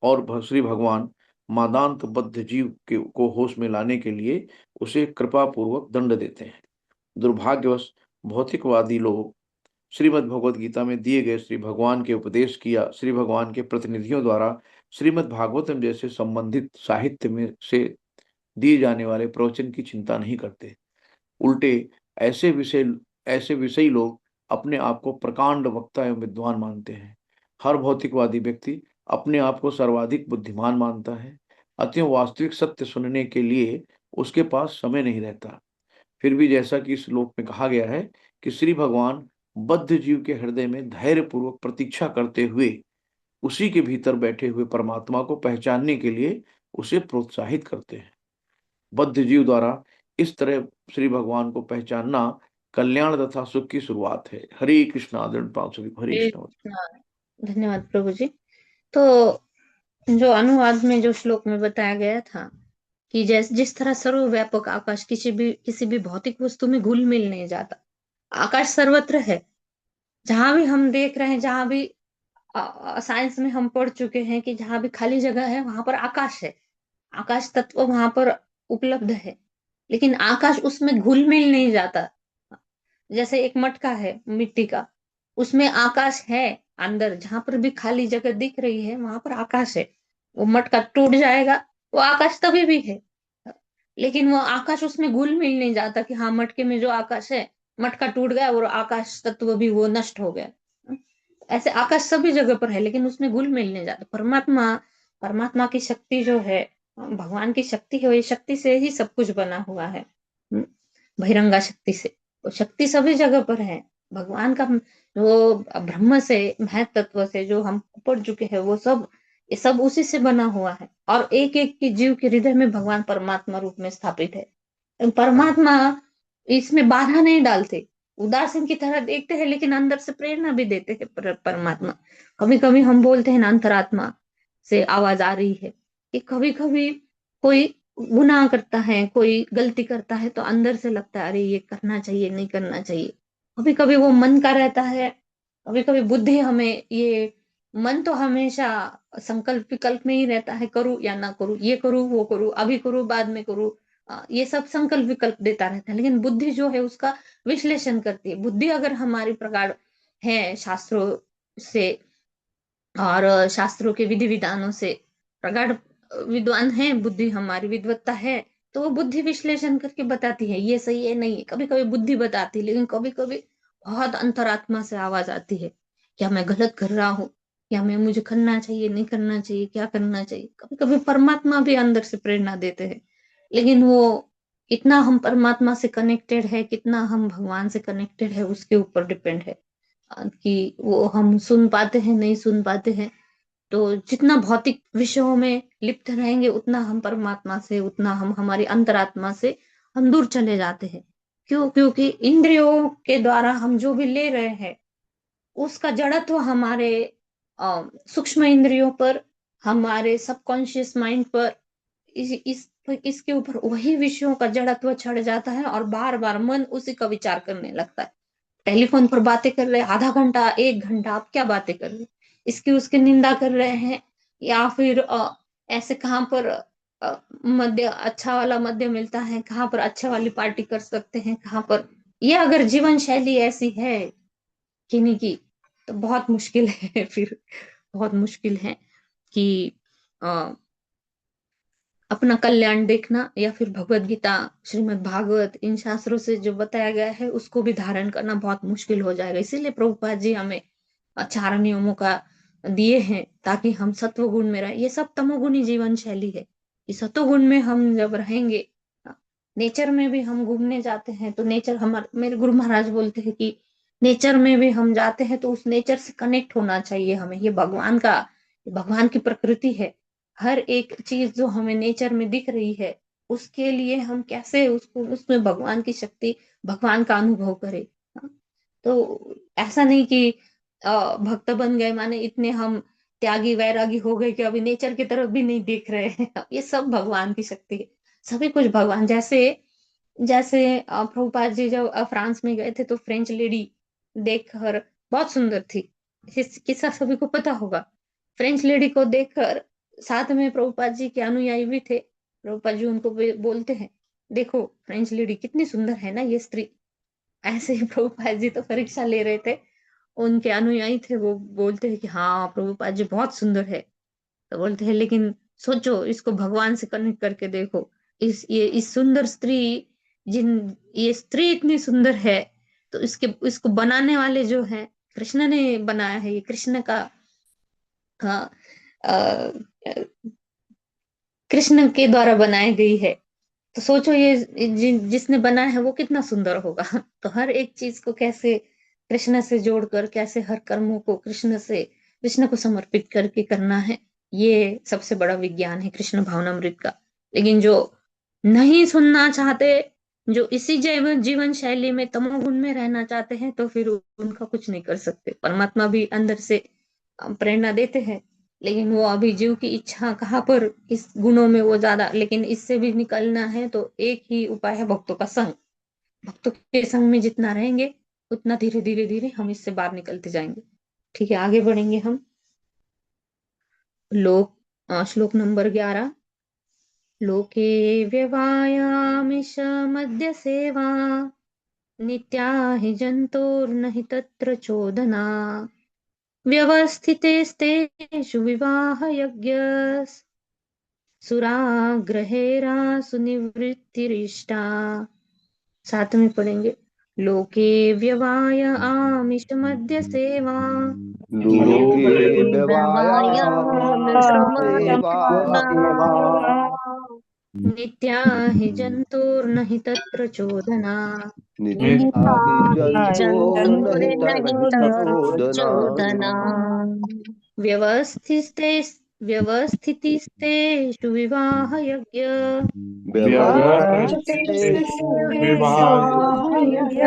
और श्री भगवान मादांत बद्ध जीव को होश में लाने के लिए उसे कृपा पूर्वक दंड देते हैं। दुर्भाग्यवश भौतिकवादी लोग श्रीमद् भगवद गीता में दिए गए श्री भगवान के उपदेश किया श्री भगवान के प्रतिनिधियों द्वारा श्रीमद् भागवतम जैसे संबंधित साहित्य में से दिए जाने वाले प्रवचन की चिंता नहीं करते। उल्टे ऐसे विषयी लोग अपने आप को प्रकांड वक्ता एवं विद्वान मानते हैं। हर भौतिकवादी व्यक्ति अपने आप को सर्वाधिक बुद्धिमान मानता है, अतएव वास्तविक सत्य सुनने के लिए उसके पास समय नहीं रहता। फिर भी जैसा कि इस श्लोक में कहा गया है कि श्री भगवान बद्ध जीव के हृदय में धैर्य पूर्वक प्रतीक्षा करते हुए उसी के भीतर बैठे हुए परमात्मा को पहचानने के लिए उसे प्रोत्साहित करते हैं। बद्ध जीव द्वारा इस तरह श्री भगवान को पहचानना कल्याण तथा सुख की शुरुआत है। हरे कृष्ण आदरण पांचवी हरे हरे कृष्ण। कृष्णा। धन्यवाद प्रभु जी। तो जो अनुवाद में जो श्लोक में बताया गया था कि जिस तरह सर्वव्यापक आकाश किसी भी भौतिक वस्तु में घुल मिल नहीं जाता, आकाश सर्वत्र है। जहां भी हम देख रहे हैं, जहां भी साइंस में हम पढ़ चुके हैं कि जहां भी खाली जगह है वहां पर आकाश है, आकाश तत्व वहां पर उपलब्ध है, लेकिन आकाश उसमें घुल मिल नहीं जाता। जैसे एक मटका है मिट्टी का, उसमें आकाश है अंदर, जहां पर भी खाली जगह दिख रही है वहां पर आकाश है। वो मटका टूट जाएगा, वो आकाश तभी भी है, लेकिन वो आकाश उसमें घुल मिल नहीं जाता कि हाँ मटके में जो आकाश है, मटका टूट गया और आकाश तत्व भी वो नष्ट हो गया। ऐसे आकाश सभी जगह पर है, लेकिन उसमें घुल मिल नहीं जाता। परमात्मा की शक्ति जो है, भगवान की शक्ति है, वो शक्ति से ही सब कुछ बना हुआ है। बहिरंगा शक्ति से, वो शक्ति सभी जगह पर है। भगवान का वो ब्रह्म से, महत तत्व से जो हम पढ़ चुके हैं, वो सब ये सब उसी से बना हुआ है, और एक एक की जीव के हृदय में भगवान परमात्मा रूप में स्थापित है। परमात्मा इसमें बाधा नहीं डालते, उदासीन की तरह देखते हैं, लेकिन अंदर से प्रेरणा भी देते हैं। परमात्मा, कभी कभी हम बोलते हैं ना, अंतरात्मा से आवाज आ रही है कि कभी कभी कोई गुनाह करता है, कोई गलती करता है, तो अंदर से लगता है अरे ये करना चाहिए, नहीं करना चाहिए। कभी कभी वो मन का रहता है, कभी कभी बुद्धि हमें, ये मन तो हमेशा संकल्प विकल्प में ही रहता है, करूं या ना करूं, ये करूं वो करूं, अभी करूं बाद में करूं, ये सब संकल्प विकल्प देता रहता है। लेकिन बुद्धि जो है उसका विश्लेषण करती है। बुद्धि अगर हमारी प्रगाढ़ है शास्त्रों से और शास्त्रों के विधि विधानों से प्रगाढ़ विद्वान है, बुद्धि हमारी विद्वत्ता है, तो वो बुद्धि विश्लेषण करके बताती है ये सही है नहीं है। कभी कभी बुद्धि बताती है, लेकिन कभी कभी बहुत अंतरात्मा से आवाज आती है, क्या मैं गलत कर रहा हूँ, क्या मैं मुझे करना चाहिए नहीं करना चाहिए, क्या करना चाहिए। कभी कभी परमात्मा भी अंदर से प्रेरणा देते हैं, लेकिन वो कितना हम परमात्मा से कनेक्टेड है, कितना हम भगवान से कनेक्टेड है, उसके ऊपर डिपेंड है कि वो हम सुन पाते हैं नहीं सुन पाते हैं। तो जितना भौतिक विषयों में लिप्त रहेंगे, उतना हम परमात्मा से, उतना हम हमारी अंतरात्मा से हम दूर चले जाते हैं। क्यों? क्योंकि इंद्रियों के द्वारा हम जो भी ले रहे हैं, उसका जड़त्व हमारे सूक्ष्म इंद्रियों पर, हमारे सबकॉन्शियस माइंड पर, इसके ऊपर वही विषयों का जड़त्व चढ़ जाता है, और बार बार मन उसी का विचार करने लगता है। टेलीफोन पर बातें कर रहे, आधा घंटा 1 घंटा आप क्या बातें कर रहे, इसकी उसकी निंदा कर रहे हैं, या फिर ऐसे कहाँ पर मध्य अच्छा वाला मध्य मिलता है, कहाँ पर अच्छे वाली पार्टी कर सकते हैं, कहाँ पर। ये अगर जीवन शैली ऐसी है किन्हीं की, तो बहुत मुश्किल है फिर, बहुत मुश्किल है कि अ, अपना कल्याण देखना, या फिर भगवत गीता, श्रीमद् भागवत, इन शास्त्रों से जो बताया गया है उसको भी धारण करना बहुत मुश्किल हो जाएगा। इसीलिए प्रभुपाद जी हमें 4 नियमों का दिए हैं, ताकि हम सत्व गुण में रहे। ये सब तमोगुणी जीवन शैली है। कि सत्वगुण में हम जब रहेंगे, नेचर में भी हम घूमने जाते हैं, तो नेचर हमारे, मेरे गुरु महाराज बोलते हैं कि नेचर में भी हम जाते हैं तो उस नेचर से कनेक्ट होना चाहिए हमें। ये भगवान की प्रकृति है। हर एक चीज जो हमें नेचर में दिख रही है, उसके लिए हम कैसे उसको, उसमें भगवान की शक्ति, भगवान का अनुभव करें। तो ऐसा नहीं कि भक्त बन गए माने इतने हम त्यागी वैरागी हो गए कि अभी नेचर की तरफ भी नहीं देख रहे हैं। ये सब भगवान की शक्ति है, सभी कुछ भगवान। जैसे जैसे प्रभुपाद जी जब फ्रांस में गए थे, तो फ्रेंच लेडी देखकर बहुत सुंदर थी। किस्सा सभी को पता होगा। फ्रेंच लेडी को देखकर साथ में प्रभुपाद जी के अनुयायी भी थे। प्रभुपाद जी उनको बोलते हैं, देखो फ्रेंच लेडी कितनी सुंदर है ना ये स्त्री। ऐसे ही प्रभुपाद जी तो परीक्षा ले रहे थे, उनके अनुयायी थे, वो बोलते हैं कि हाँ प्रभुपाद जी बहुत सुंदर है। तो बोलते हैं लेकिन सोचो, इसको भगवान से कनेक्ट करके देखो। इस सुंदर स्त्री, जिन ये स्त्री इतनी सुंदर है, तो इसको बनाने वाले जो है, कृष्ण ने बनाया है। ये कृष्ण का, हाँ, अ, कृष्ण के द्वारा बनाई गई है। तो सोचो ये जिसने बनाया है वो कितना सुंदर होगा। तो हर एक चीज को कैसे कृष्ण से जोड़कर, कैसे हर कर्मों को कृष्ण को समर्पित करके करना है, ये सबसे बड़ा विज्ञान है कृष्ण भावनामृत का। लेकिन जो नहीं सुनना चाहते, जो इसी जीवन शैली में तमोगुण में रहना चाहते हैं, तो फिर उनका कुछ नहीं कर सकते। परमात्मा भी अंदर से प्रेरणा देते हैं, लेकिन वो अभी जीव की इच्छा कहाँ पर, इस गुणों में वो ज्यादा। लेकिन इससे भी निकलना है तो एक ही उपाय है, भक्तों का संग। भक्तों के संग में जितना रहेंगे, उतना धीरे धीरे धीरे हम इससे बाहर निकलते जाएंगे। ठीक है, आगे बढ़ेंगे हम। श्लोक नंबर 11। लोके व्यवायामिष मद्य सेवा, नित्या हि जन्तोर्न हि तत्र चोदना, व्यवस्थितेस्तेषु विवाहयज्ञस्, सुराग्रहेरासु निवृत्तिरिष्टा। साथ में पढ़ेंगे। लोके व्यवाय आमिष मद्य सेवा, लोके व्यवायाम सेवा नित्या हि जन्तुर्न हि तत्र चोदना, नित्या हि जन्तोर्न हि तत्र चोदना। व्यवस्थिते व्यवस्थितिस्तेषु विवाहयज्ञ, व्यवस्थितेषु विवाहयज्ञ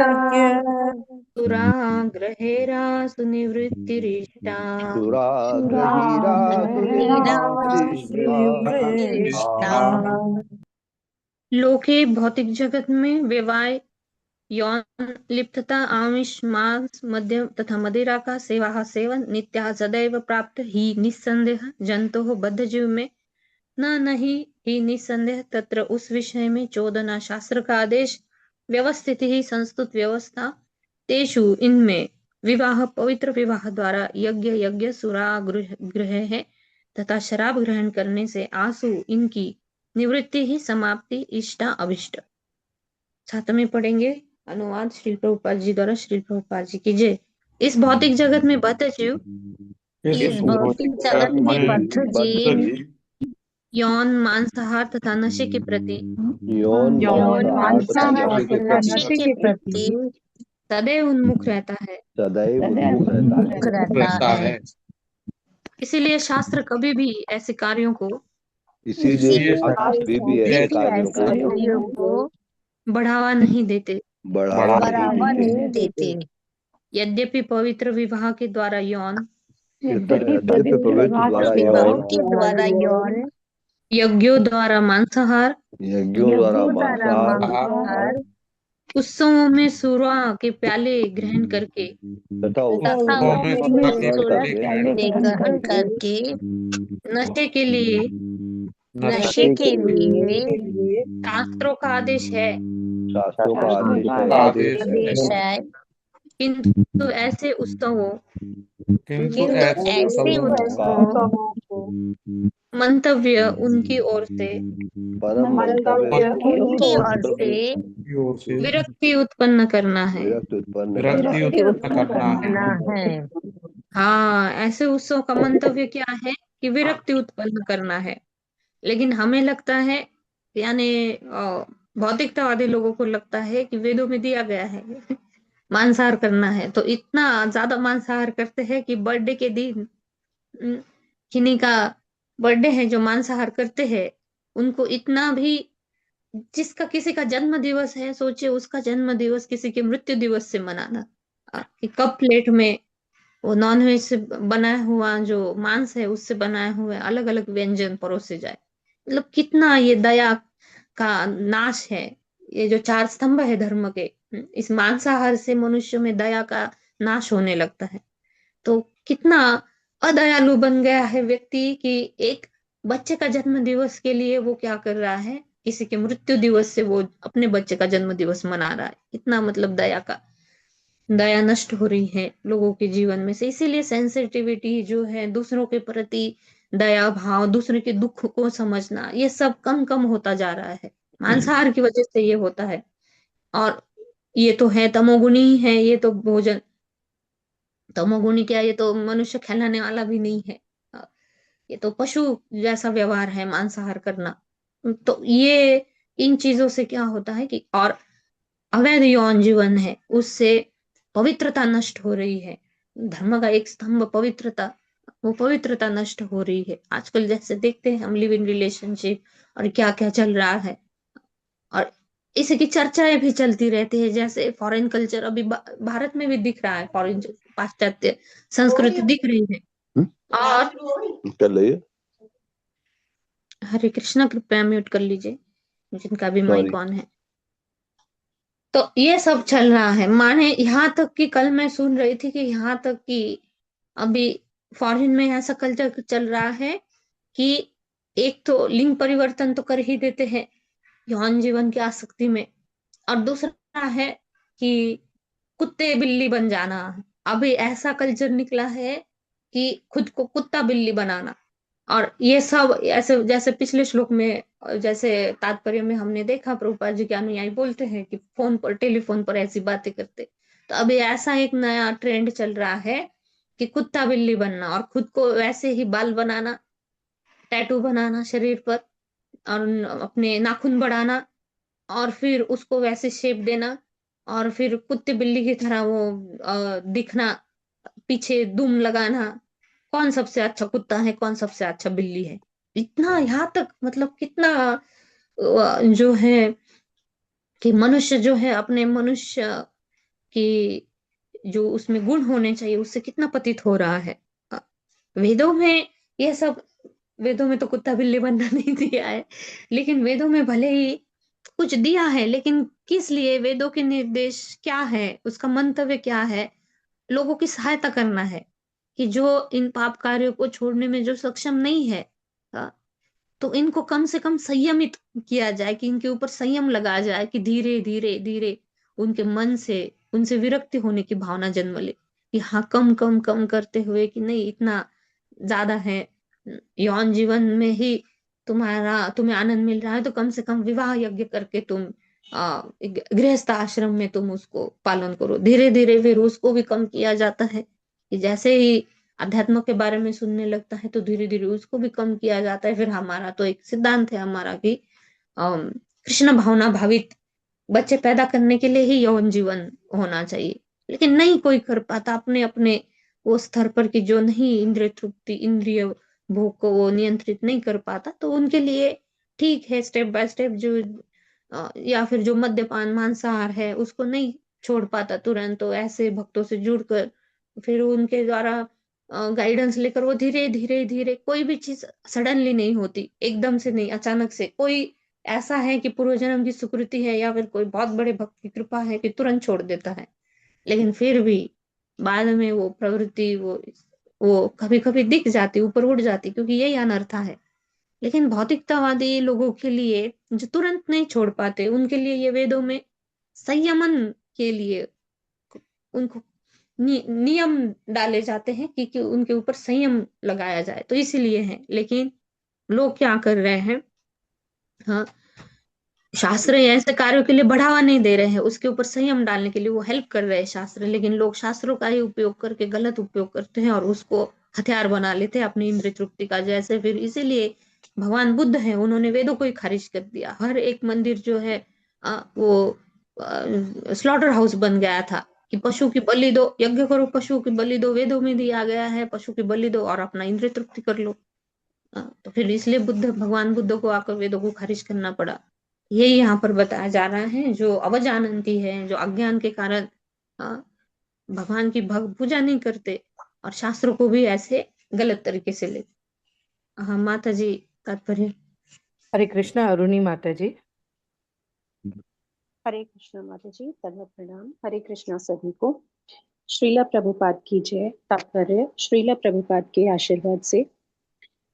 सुराग्रहेरासु निवृत्तिरिष्टा। सुराग्रहीरासु निवृत्तिरिष्टा। लोके भौतिक जगत में व्यवाय, यौन लिप्तता, आमिष, मांस, मद्य तथा मदिरा का सेवन नित्या सदैव प्राप्त ही निस्संदेह जंतु बद्ध जीव में, न नहीं ही निस्संदेह तत्र उस विषय में चोदना शास्त्र का आदेश, व्यवस्थित ही संस्तुत व्यवस्था, तेषु इनमें विवाह पवित्र विवाह द्वारा, यज्ञ सुरा गृह है तथा शराब ग्रहण करने से आंसू इनकी निवृत्ति ही समाप्ति इष्टा अभिष्ट। साथ में पढ़ेंगे अनुवाद श्री प्रभुपाद जी द्वारा। श्री प्रभुपाद जी की जय। इस भौतिक जगत में बद्ध जीव इस भौतिक जगत में बद्ध जीव यौन मांसाहार तथा नशे के प्रति यौन यौन मांसाहार मांसाहार तथा तथा नशे नशे के के प्रति प्रति सदैव उन्मुख रहता है। सदैव उन्मुख रहता मुख है। रहता है। इसीलिए शास्त्र कभी भी ऐसे कार्यों को इसीलिए शास्त्र भी ऐसे कार्यों को कार्यों को बढ़ावा नहीं देते। बढ़ावा बढ़ावा नहीं नहीं देते। देते। यद्यपि पवित्र विवाह के द्वारा यौन यद्यपि पवित्र द्वारा विवाह यौन के द्वारा यौन यज्ञों द्वारा मांसाहार यज्ञों द्वारा मांसाहार मांसाहार उत्सवों में सुरा के प्याले ग्रहण करके तथा तथा उपभोग उसमें ग्रहण से ग्रहण करके नशे के लिए नशे के लिए शास्त्रों का आदेश है, शास्त्रों का आदेश आदेश है। है। किंतु ऐसे उत्सवों किंतु ऐसे उत्सव मंतव्य उनकी ओर से परम मंतव्य उनकी ओर से विरक्ति उत्पन्न करना है। विरक्त उत्पन्न करना है। करना है। हाँ, ऐसे उत्सव का मंतव्य क्या है कि विरक्ति उत्पन्न करना है। लेकिन हमें लगता है, यानी भौतिकतावादी लोगों को लगता है कि वेदों में दिया गया है मांसाहार करना है, तो इतना ज्यादा मांसाहार करते हैं कि बर्थडे के दिन किन्हीं का बर्थडे है जो मांसाहार करते हैं, उनको इतना भी, जिसका किसी का जन्म दिवस है, सोचिए उसका जन्म दिवस किसी के मृत्यु दिवस से मनाना, कि कप प्लेट में वो नॉनवेज से बनाया हुआ जो मांस है उससे बनाए हुए अलग अलग व्यंजन परोसे जाए। मतलब कितना ये दया का नाश है। ये जो चार स्तंभ है धर्म के, इस मांसाहार से मनुष्य में दया का नाश होने लगता है। तो कितना अदयालु बन गया है व्यक्ति कि एक बच्चे का जन्म दिवस के लिए वो क्या कर रहा है, किसी के मृत्यु दिवस से वो अपने बच्चे का जन्म दिवस मना रहा है। इतना मतलब दया नष्ट हो रही है लोगों के जीवन में से। इसीलिए सेंसिटिविटी जो है, दूसरों के प्रति दया भाव, दूसरे के दुख को समझना, ये सब कम कम होता जा रहा है। मांसाहार की वजह से ये होता है। और ये तो है तमोगुणी ही है, ये तो भोजन तमोगुणी क्या, ये तो मनुष्य कहलाने वाला भी नहीं है। ये तो पशु जैसा व्यवहार है मांसाहार करना। तो ये इन चीजों से क्या होता है कि, और अवैध यौन जीवन है, उससे पवित्रता नष्ट हो रही है। धर्म का एक स्तंभ पवित्रता, वो पवित्रता नष्ट हो रही है। आजकल जैसे देखते हैं हम लिव इन रिलेशनशिप और क्या क्या चल रहा है, और इसकी चर्चाएं भी चलती रहती है। जैसे फॉरेन कल्चर अभी भारत में भी दिख रहा है, फॉरेन पाश्चात्य संस्कृति दिख रही है। और कर लीजिए। हरे कृष्णा, कृपया म्यूट कर लीजिए जिनका भी सॉरी। माइक ऑन है। तो ये सब चल रहा है, माने यहाँ तक कि कल मैं सुन रही थी कि यहाँ तक कि अभी फॉरेन में ऐसा कल्चर चल रहा है कि एक तो लिंग परिवर्तन तो कर ही देते हैं यौन जीवन की आसक्ति में, और दूसरा है कि कुत्ते बिल्ली बन जाना। अभी ऐसा कल्चर निकला है कि खुद को कुत्ता बिल्ली बनाना। और ये सब ऐसे, जैसे पिछले श्लोक में, जैसे तात्पर्य में हमने देखा, प्रभुपाद जी के अनुयायी बोलते हैं कि फोन पर, टेलीफोन पर ऐसी बातें करते। तो अभी ऐसा एक नया ट्रेंड चल रहा है कि कुत्ता बिल्ली बनना, और खुद को वैसे ही बाल बनाना, टैटू बनाना शरीर पर, और अपने नाखून बढ़ाना, और फिर उसको वैसे शेप देना, और फिर कुत्ते बिल्ली की तरह वो दिखना, पीछे दुम लगाना, कौन सबसे अच्छा कुत्ता है, कौन सबसे अच्छा बिल्ली है। इतना यहाँ तक, मतलब कितना जो है कि मनुष्य जो है अपने मनुष्य की जो उसमें गुण होने चाहिए उससे कितना पतित हो रहा है। अ, वेदों में ये सब, वेदों में तो कुत्ता बिल्ली बनना नहीं दिया है, लेकिन वेदों में भले ही कुछ दिया है, लेकिन किस लिए, वेदों के निर्देश क्या है, उसका मंतव्य क्या है, लोगों की सहायता करना है कि जो इन पाप कार्यों को छोड़ने में जो सक्षम नहीं है, अ, तो इनको कम से कम संयमित किया जाए, कि इनके ऊपर संयम लगाया जाए, कि धीरे धीरे धीरे उनके मन से उनसे विरक्ति होने की भावना जन्म ले, कि हाँ कम कम कम करते हुए कि नहीं इतना ज्यादा है, यौन जीवन में ही तुम्हें आनंद मिल रहा है, तो कम से कम विवाह यज्ञ करके तुम गृहस्थ आश्रम में तुम उसको पालन करो। धीरे धीरे फिर उसको भी कम किया जाता है कि जैसे ही अध्यात्म के बारे में सुनने लगता है तो धीरे धीरे उसको भी कम किया जाता है। फिर हमारा तो एक सिद्धांत है हमारा कि कृष्ण भावना भावित बच्चे पैदा करने के लिए ही यौन जीवन होना चाहिए। लेकिन नहीं कोई कर पाता अपने अपने वो स्तर पर कि जो नहीं इंद्रिय तृप्ति इंद्रिय भोग को वो नियंत्रित नहीं कर पाता, तो उनके लिए ठीक है स्टेप बाय स्टेप। जो या फिर जो मद्यपान मांसाहार है उसको नहीं छोड़ पाता तुरंत, तो ऐसे भक्तों से जुड़कर फिर उनके द्वारा गाइडेंस लेकर वो धीरे धीरे धीरे, कोई भी चीज सडनली नहीं होती, एकदम से नहीं, अचानक से। कोई ऐसा है कि पूर्व जन्म की सुकृति है या फिर कोई बहुत बड़े भक्त की कृपा है कि तुरंत छोड़ देता है। लेकिन फिर भी बाद में वो प्रवृत्ति वो कभी कभी दिख जाती, ऊपर उठ जाती, क्योंकि यही अनर्था है। लेकिन भौतिकतावादी लोगों के लिए जो तुरंत नहीं छोड़ पाते, उनके लिए ये वेदों में संयमन के लिए उनको नियम डाले जाते हैं कि उनके ऊपर संयम लगाया जाए, तो इसीलिए है। लेकिन लोग क्या कर रहे हैं, हाँ, शास्त्र ऐसे कार्यों के लिए बढ़ावा नहीं दे रहे हैं, उसके ऊपर संयम डालने के लिए वो हेल्प कर रहे हैं शास्त्र, लेकिन लोग शास्त्रों का ही उपयोग करके गलत उपयोग करते हैं और उसको हथियार बना लेते हैं अपनी इंद्रिय तृप्ति का। जैसे फिर इसीलिए भगवान बुद्ध है, उन्होंने वेदों को ही खारिज कर दिया। हर एक मंदिर जो है वो स्लॉटर हाउस बन गया था कि पशु की बलि दो, यज्ञ करो, पशु की बलि दो, वेदों में दिया गया है पशु की बलि दो और अपना इंद्रिय तृप्ति कर लो। तो फिर इसलिए भगवान बुद्ध को आकर वेदों को खारिज करना पड़ा। यही यहाँ पर बताया जा रहा है, जो अवजानंती है, जो अज्ञान के कारण भगवान की पूजा नहीं करते और शास्त्रों को भी ऐसे गलत तरीके से लेते। हाँ माता जी, तात्पर्य। हरे कृष्णा अरुणी माता जी। हरे कृष्णा माता जी, तन्मय प्रणाम। हरे कृष्णा सभी को। श्रीला प्रभुपाद की जय। तात्पर्य, श्रीला प्रभुपाद के आशीर्वाद से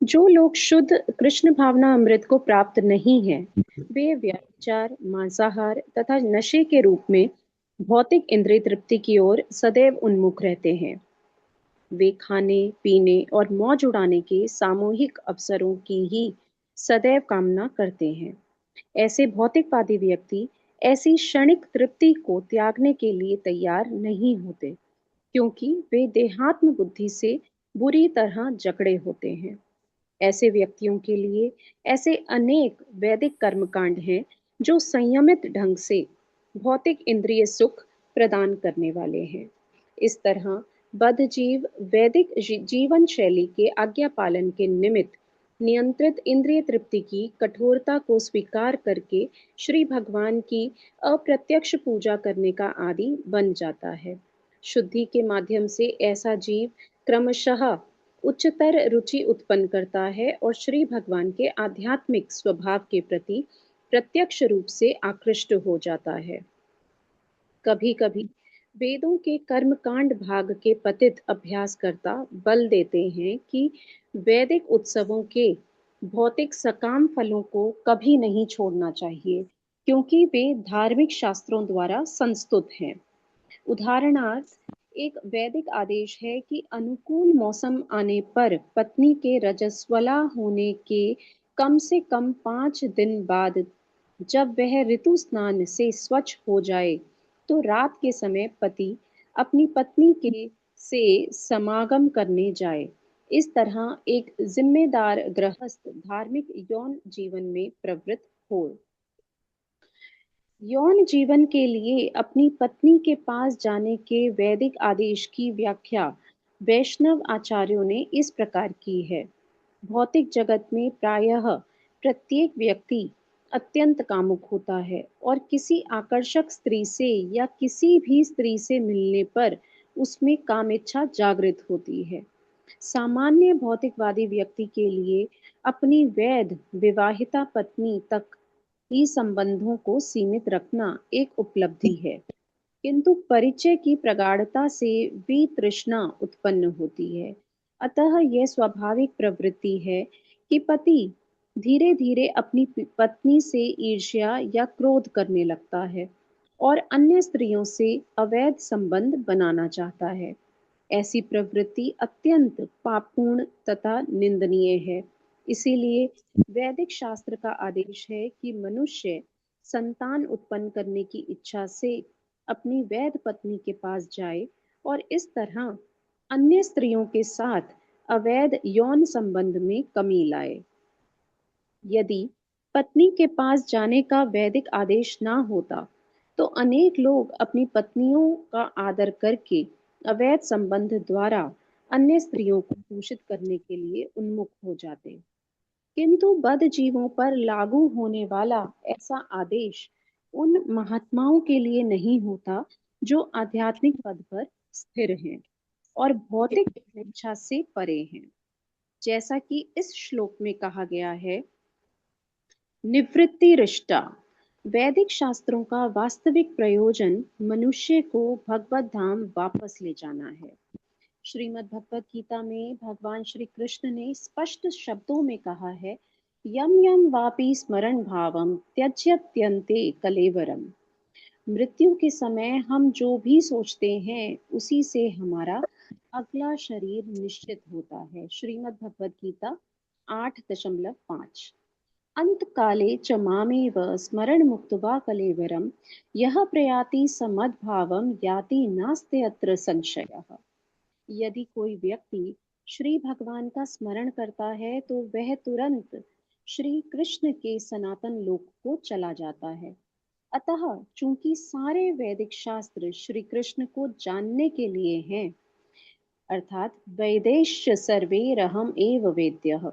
जो लोग शुद्ध कृष्ण भावना अमृत को प्राप्त नहीं है, वे व्यभिचार, मांसाहार तथा नशे के रूप में भौतिक इंद्रिय तृप्ति की ओर सदैव उन्मुख रहते हैं। वे खाने पीने और मौज उड़ाने के सामूहिक अवसरों की ही सदैव कामना करते हैं। ऐसे भौतिकवादी व्यक्ति ऐसी क्षणिक तृप्ति को त्यागने के लिए तैयार नहीं होते, क्योंकि वे देहात्म बुद्धि से बुरी तरह जकड़े होते हैं। ऐसे व्यक्तियों के लिए ऐसे अनेक वैदिक कर्मकांड हैं जो संयमित ढंग से भौतिक इंद्रिय सुख प्रदान करने वाले हैं। इस तरह बद्ध जीव वैदिक जीवन शैली के आज्ञा पालन के निमित्त नियंत्रित इंद्रिय तृप्ति की कठोरता को स्वीकार करके श्री भगवान की अप्रत्यक्ष पूजा करने का आदि बन जाता है। शुद्धि के माध्यम से ऐसा जीव क्रमशः उच्चतर रुचि उत्पन्न करता है और श्री भगवान के आध्यात्मिक स्वभाव के प्रति प्रत्यक्ष रूप से आकृष्ट हो जाता है। कभी कभी वेदों के कर्मकांड भाग के पतित अभ्यासकर्ता बल देते हैं कि वैदिक उत्सवों के भौतिक सकाम फलों को कभी नहीं छोड़ना चाहिए, क्योंकि वे धार्मिक शास्त्रों द्वारा संस्तुत हैं। उदाहरणार्थ, एक वैदिक आदेश है कि अनुकूल मौसम आने पर पत्नी के रजस्वला होने के कम से कम 5 दिन बाद जब वह ऋतु स्नान से स्वच्छ हो जाए तो रात के समय पति अपनी पत्नी के से समागम करने जाए। इस तरह एक जिम्मेदार गृहस्थ धार्मिक यौन जीवन में प्रवृत्त हो। यौन जीवन के लिए अपनी पत्नी के पास जाने के वैदिक आदेश की व्याख्या वैष्णव आचार्यों ने इस प्रकार की है। भौतिक जगत में प्रायः प्रत्येक व्यक्ति अत्यंत कामुक होता है और किसी आकर्षक स्त्री से या किसी भी स्त्री से मिलने पर उसमें काम इच्छा जागृत होती है। सामान्य भौतिकवादी व्यक्ति के लिए अपनी वैध विवाहिता पत्नी तक ही संबंधों को सीमित रखना एक उपलब्धि है, किंतु परिचय की प्रगाढ़ता से भी तृष्णा उत्पन्न होती है। अतः यह स्वाभाविक प्रवृत्ति है कि पति धीरे धीरे अपनी पत्नी से ईर्ष्या या क्रोध करने लगता है और अन्य स्त्रियों से अवैध संबंध बनाना चाहता है। ऐसी प्रवृत्ति अत्यंत पापपूर्ण तथा निंदनीय है। इसीलिए वैदिक शास्त्र का आदेश है कि मनुष्य संतान उत्पन्न करने की इच्छा से अपनी वैध पत्नी के पास जाए और इस तरह अन्य स्त्रियों के साथ अवैध यौन संबंध में कमी लाए। यदि पत्नी के पास जाने का वैदिक आदेश ना होता तो अनेक लोग अपनी पत्नियों का आदर करके अवैध संबंध द्वारा अन्य स्त्रियों को दूषित करने के लिए उन्मुख हो जाते। किंतु बद्ध जीवों पर लागू होने वाला ऐसा आदेश उन महात्माओं के लिए नहीं होता जो आध्यात्मिक पद पर स्थिर हैं और भौतिक इच्छा से परे हैं। जैसा कि इस श्लोक में कहा गया है, निवृत्ति रिष्टा। वैदिक शास्त्रों का वास्तविक प्रयोजन मनुष्य को भगवत धाम वापस ले जाना है। श्रीमद् भगवत गीता में भगवान श्री कृष्ण ने स्पष्ट शब्दों में कहा है, यम यम वापि स्मरण भावम त्यज्यत्यन्ते कलेवरम। मृत्यु के समय हम जो भी सोचते हैं उसी से हमारा अगला शरीर निश्चित होता है। श्रीमद् भगवत गीता 8.5। अंत काले च मामेव स्मरण मुक्त्वा कलेवरम यह प्रयाति समद्भावम याति नास्ते अत्र संशयः। यदि कोई व्यक्ति श्री भगवान का स्मरण करता है तो वह तुरंत श्री कृष्ण के सनातन लोक को चला जाता है। अतः चूंकि सारे वैदिक शास्त्र श्री कृष्ण को जानने के लिए हैं, अर्थात वैदेश्य सर्वैरहम् एव वेद्यः,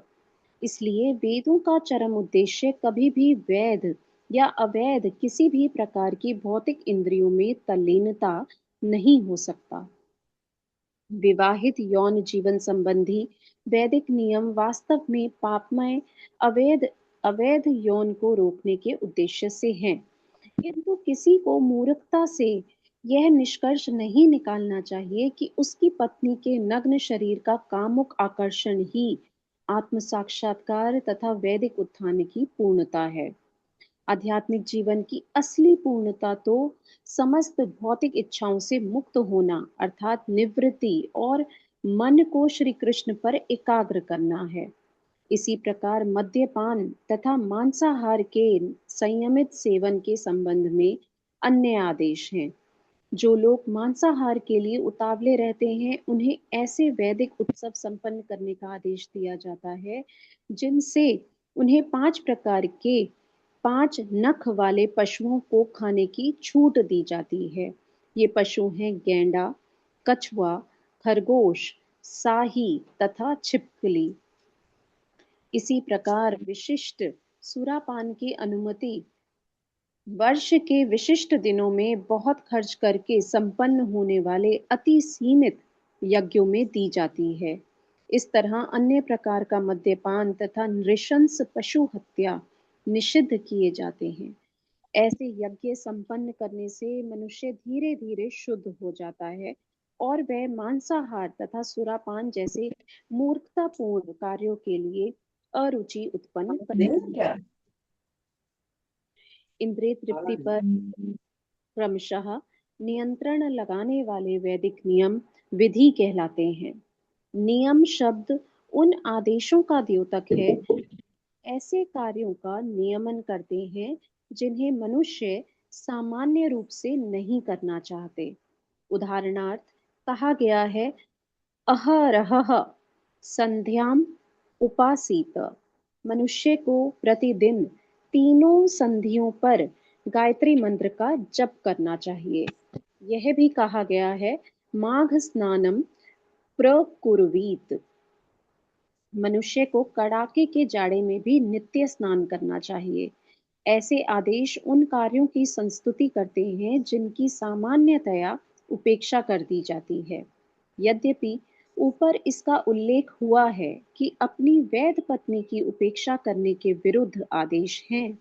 इसलिए वेदों का चरम उद्देश्य कभी भी वैध या अवैध किसी भी प्रकार की भौतिक इंद्रियों में तल्लीनता नहीं हो सकता। विवाहित यौन जीवन संबंधी वैदिक नियम वास्तव में पापमय अवैध यौन को रोकने के उद्देश्य से हैं, किंतु किसी को मूर्खता से यह निष्कर्ष नहीं निकालना चाहिए कि उसकी पत्नी के नग्न शरीर का कामुक आकर्षण ही आत्म साक्षात्कार तथा वैदिक उत्थान की पूर्णता है। आध्यात्मिक जीवन की असली पूर्णता तो समस्त भौतिक इच्छाओं से मुक्त होना अर्थात निवृत्ति और मन को श्री कृष्ण पर एकाग्र करना है। इसी प्रकार मद्यपान तथा मांसाहार के संयमित सेवन के संबंध में अन्य आदेश हैं। जो लोग मांसाहार के लिए उतावले रहते हैं उन्हें ऐसे वैदिक उत्सव संपन्न करने का आदेश दिया जाता है जिनसे उन्हें 5 प्रकार के 5 नख वाले पशुओं को खाने की छूट दी जाती है। ये पशु हैं गैंडा, कछुआ, खरगोश, साही तथा छिपकली। इसी प्रकार विशिष्ट सुरापान की अनुमति वर्ष के विशिष्ट दिनों में बहुत खर्च करके संपन्न होने वाले अति सीमित यज्ञों में दी जाती है। इस तरह अन्य प्रकार का मद्यपान तथा नृशंस पशु हत्या निषिद्ध किए जाते हैं। ऐसे यज्ञ संपन्न करने से मनुष्य धीरे धीरे शुद्ध हो जाता है और वह मांसाहार तथा सुरापान जैसे मूर्खतापूर्ण कार्यों के लिए अरुचि उत्पन्न करता है। इंद्रिय तृप्ति पर क्रमशः नियंत्रण लगाने वाले वैदिक नियम विधि कहलाते हैं। नियम शब्द उन आदेशों का द्योतक है ऐसे कार्यों का नियमन करते हैं जिन्हें मनुष्य सामान्य रूप से नहीं करना चाहते। उदाहरणार्थ कहा गया है, अहरहः संध्याम उपासीत। मनुष्य को प्रतिदिन तीनों संधियों पर गायत्री मंत्र का जप करना चाहिए। यह भी कहा गया है, माघ स्नानम प्रकुर्वीत। मनुष्य को कड़ाके के जाड़े में भी नित्य स्नान करना चाहिए। ऐसे आदेश उन कार्यों की संस्तुति करते हैं जिनकी सामान्यतया उपेक्षा कर दी जाती है। यद्यपि ऊपर इसका उल्लेख हुआ है कि अपनी वैध पत्नी की उपेक्षा करने के विरुद्ध आदेश हैं,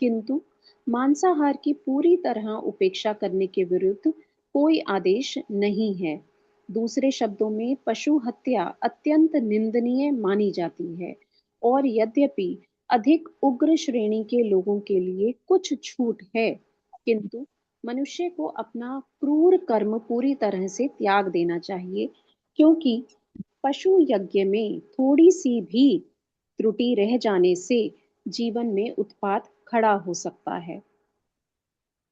किंतु मांसाहार की पूरी तरह उपेक्षा करने के विरुद्ध कोई आदेश नहीं है। दूसरे शब्दों में पशु हत्या अत्यंत निंदनीय मानी जाती है और यद्यपि अधिक उग्र श्रेणी के लोगों के लिए कुछ छूट है, किंतु मनुष्य को अपना क्रूर कर्म पूरी तरह से त्याग देना चाहिए क्योंकि पशु यज्ञ में थोड़ी सी भी त्रुटि रह जाने से जीवन में उत्पात खड़ा हो सकता है।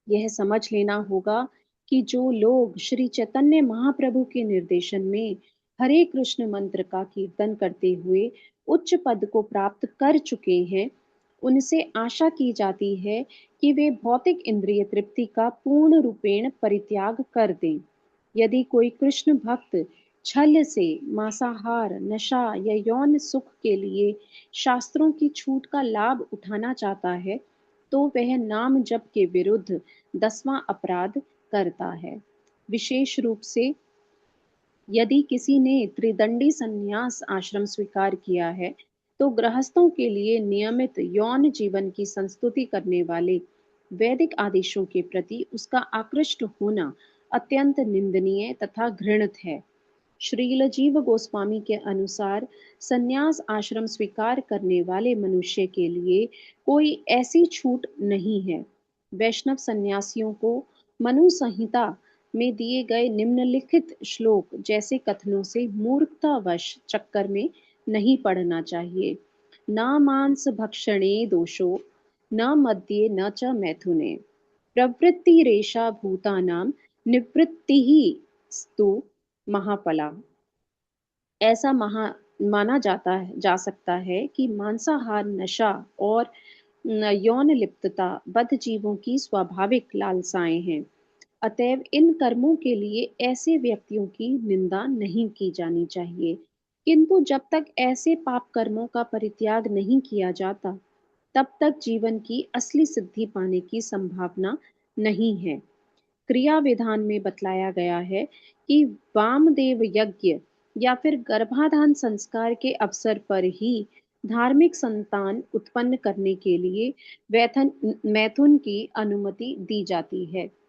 यह समझ लेना होगा कि जो लोग श्री चैतन्य महाप्रभु के निर्देशन में हरे कृष्ण मंत्र का कीर्तन करते हुए उच्च पद को प्राप्त कर चुके हैं, उनसे आशा की जाती है कि वे भौतिक इंद्रिय तृप्ति का पूर्ण रूपेण परित्याग कर दें। यदि कोई कृष्ण भक्त छल से मांसाहार, नशा या यौन सुख के लिए शास्त्रों की छूट का लाभ उठाना चाहता है, तो वह नाम जप के विरुद्ध 10वां अपराध करता है। विशेष रूप से यदि किसी ने त्रिदंडी संन्यास आश्रम स्वीकार किया है, तो गृहस्थों के लिए नियमित यौन जीवन की संस्तुति करने वाले वैदिक आदेशों के प्रति उसका आकृष्ट होना अत्यंत निंदनीय तथा घृणित है। श्रील जीव गोस्वामी के अनुसार संन्यास आश्रम स्वीकार करने वाले मनुष्य के लिए कोई ऐसी छूट नहीं है। वैष्णव सन्यासियों को मनु संहिता में दिए गए निम्नलिखित श्लोक जैसे कथनों से मूर्खतावश चक्कर में नहीं पड़ना चाहिए। न मांस भक्षणे दोषो, न मद्ये न च मैथुने, प्रवृत्तिरेषा भूतानां निवृत्तिः स्तु महाफला। ऐसा माना जा सकता है कि मांसाहार, नशा और यौन लिप्तता बद्ध जीवों की स्वाभाविक लालसाएं हैं। अतएव इन कर्मों के लिए ऐसे व्यक्तियों की निंदा नहीं की जानी चाहिए। किंतु जब तक ऐसे पाप कर्मों का परित्याग नहीं किया जाता, तब तक जीवन की असली सिद्धि पाने की संभावना नहीं है। क्रिया विधान में बतलाया गया है कि वामदेव यज्ञ या फिर गर्भाधान संस्कार के अवसर पर ही धार्मिक संतान उत्पन्न करने के लिए मैथुन की अनुमति दी जाती है।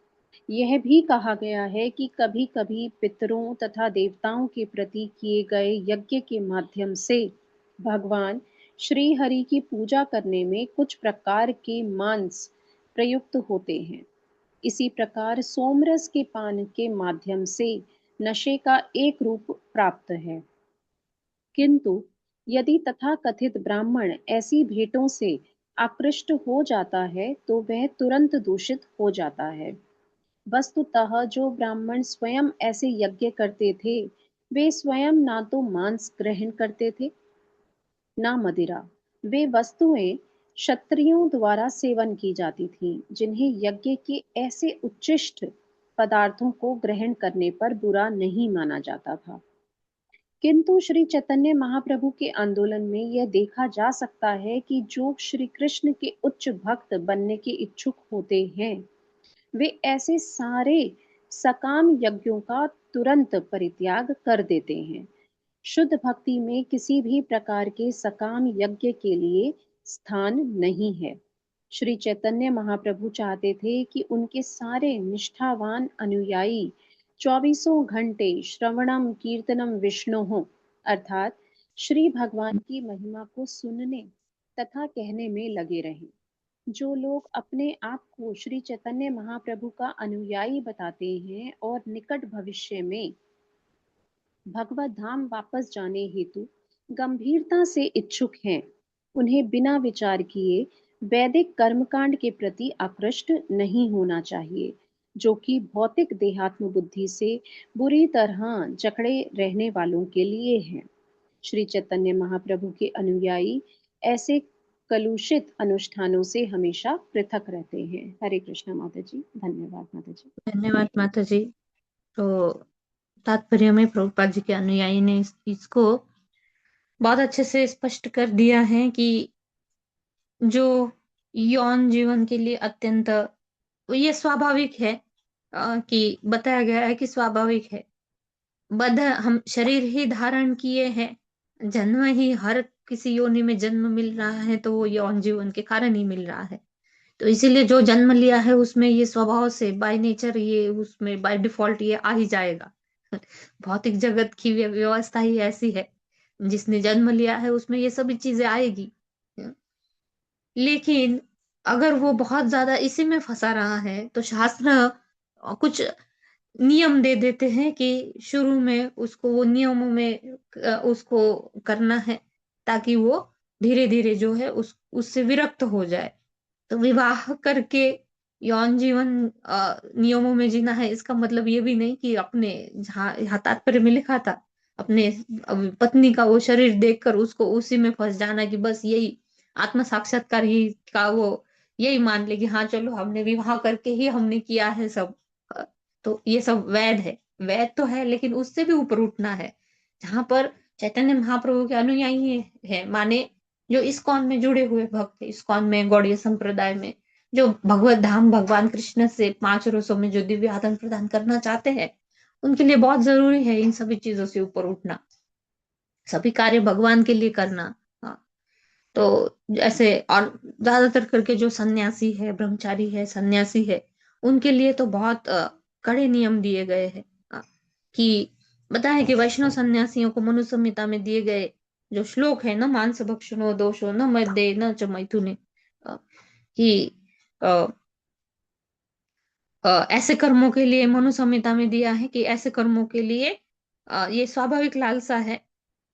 यह भी कहा गया है कि कभी-कभी पितरों तथा देवताओं के प्रति किए गए यज्ञ के माध्यम से भगवान श्री हरि की पूजा करने में कुछ प्रकार के मांस प्रयुक्त होते हैं। इसी प्रकार सोमरस के पान के माध्यम से नशे का एक रूप प्राप्त है। किंतु यदि तथाकथित ब्राह्मण ऐसी भेंटों से आकृष्ट हो जाता है, तो वह तुरंत दूषित हो जाता है। वस्तुतः जो ब्राह्मण स्वयं ऐसे यज्ञ करते थे, वे स्वयं ना तो मांस ग्रहण करते थे, ना मदिरा। वे वस्तुएं क्षत्रियों द्वारा सेवन की जाती थीं, जिन्हें यज्ञ के ऐसे उच्चिष्ट पदार्थों को ग्रहण करने पर बुरा नहीं माना जाता था। किंतु श्री चैतन्य महाप्रभु के आंदोलन में यह देखा जा सकता है कि जो श्री कृष्ण के उच्च भक्त बनने के इच्छुक होते हैं, वे ऐसे सारे सकाम यज्ञों का तुरंत परित्याग कर देते हैं। शुद्ध भक्ति में किसी भी प्रकार के सकाम यज्ञ के लिए स्थान नहीं है। श्री चैतन्य महाप्रभु चाहते थे कि उनके सारे निष्ठावान अनुयायी 24 घंटे श्रवणम कीर्तनम विष्णु अर्थात श्री भगवान की महिमा को सुनने तथा कहने में लगे रहें। जो लोग अपने आप को श्री चैतन्य महाप्रभु का अनुयायी बताते हैं और निकट भविष्य में भगवत धाम वापस जाने हेतु गंभीरता से इच्छुक हैं, उन्हें बिना विचार किए वैदिक कर्मकांड के प्रति आकृष्ट नहीं होना चाहिए, जो कि भौतिक देहात्म बुद्धि से बुरी तरह जकड़े रहने वालों के लिए है। श्री चैतन्य महाप्रभु के अनुयायी ऐसे कलुषित अनुष्ठानों से हमेशा पृथक रहते हैं। हरे कृष्णा माता जी। धन्यवाद माता जी। धन्यवाद माता जी। तो तात्पर्य में प्रभुपाद जी के अनुयायी ने इस चीज को बहुत अच्छे से स्पष्ट कर दिया है कि जो यौन जीवन के लिए अत्यंत ये स्वाभाविक है, कि बताया गया है कि स्वाभाविक है। बद्ध हम शरीर ही धारण किए हैं, जन्म ही हर किसी योनि में जन्म मिल रहा है, तो वो यौन जीवन के कारण ही मिल रहा है। तो इसीलिए जो जन्म लिया है उसमें ये स्वभाव से बाय नेचर ये उसमें बाय डिफॉल्ट ये आ ही जाएगा। भौतिक जगत की व्यवस्था ही ऐसी है, जिसने जन्म लिया है उसमें ये सभी चीजें आएगी। लेकिन अगर वो बहुत ज्यादा इसी में फंसा रहा है, तो शास्त्र कुछ नियम दे देते हैं कि शुरू में उसको वो नियमों में उसको करना है, ताकि वो धीरे धीरे जो है उससे विरक्त हो जाए। तो विवाह करके यौन जीवन नियमों में जीना है, इसका मतलब ये भी नहीं कि अपने, जहाँ यहाँ तात्पर्य में लिखा था, अपने पत्नी का वो शरीर देखकर उसको उसी में फंस जाना कि बस यही आत्म साक्षात्कार ही का वो यही मान ले कि हाँ चलो हमने विवाह करके ही हमने किया है सब। अ, तो ये सब वैध है, वैध तो है, लेकिन उससे भी ऊपर उठना है। जहां पर चैतन्य महाप्रभु के अनुयायी है माने जो इस्कॉन में जुड़े हुए भक्त हैं, इस्कॉन में गौड़ीय संप्रदाय में जो भगवत धाम भगवान कृष्ण से 5 रसों में जो दिव्य आदान प्रदान करना चाहते हैं, उनके लिए बहुत जरूरी है इन सभी चीजों से ऊपर उठना, सभी कार्य भगवान के लिए करना। हाँ, तो ऐसे और ज्यादातर करके जो सन्यासी है, ब्रह्मचारी है, सन्यासी है, उनके लिए तो बहुत कड़े नियम दिए गए हैं। कि बताए कि वैष्णव सन्यासियों को मनु संहिता में दिए गए जो श्लोक है, न मांस भक्षणो दोषो न मद्ये न च मैथुने, कि अ, ऐसे कर्मों के लिए मनु संहिता में दिया है कि ऐसे कर्मों के लिए ये स्वाभाविक लालसा है।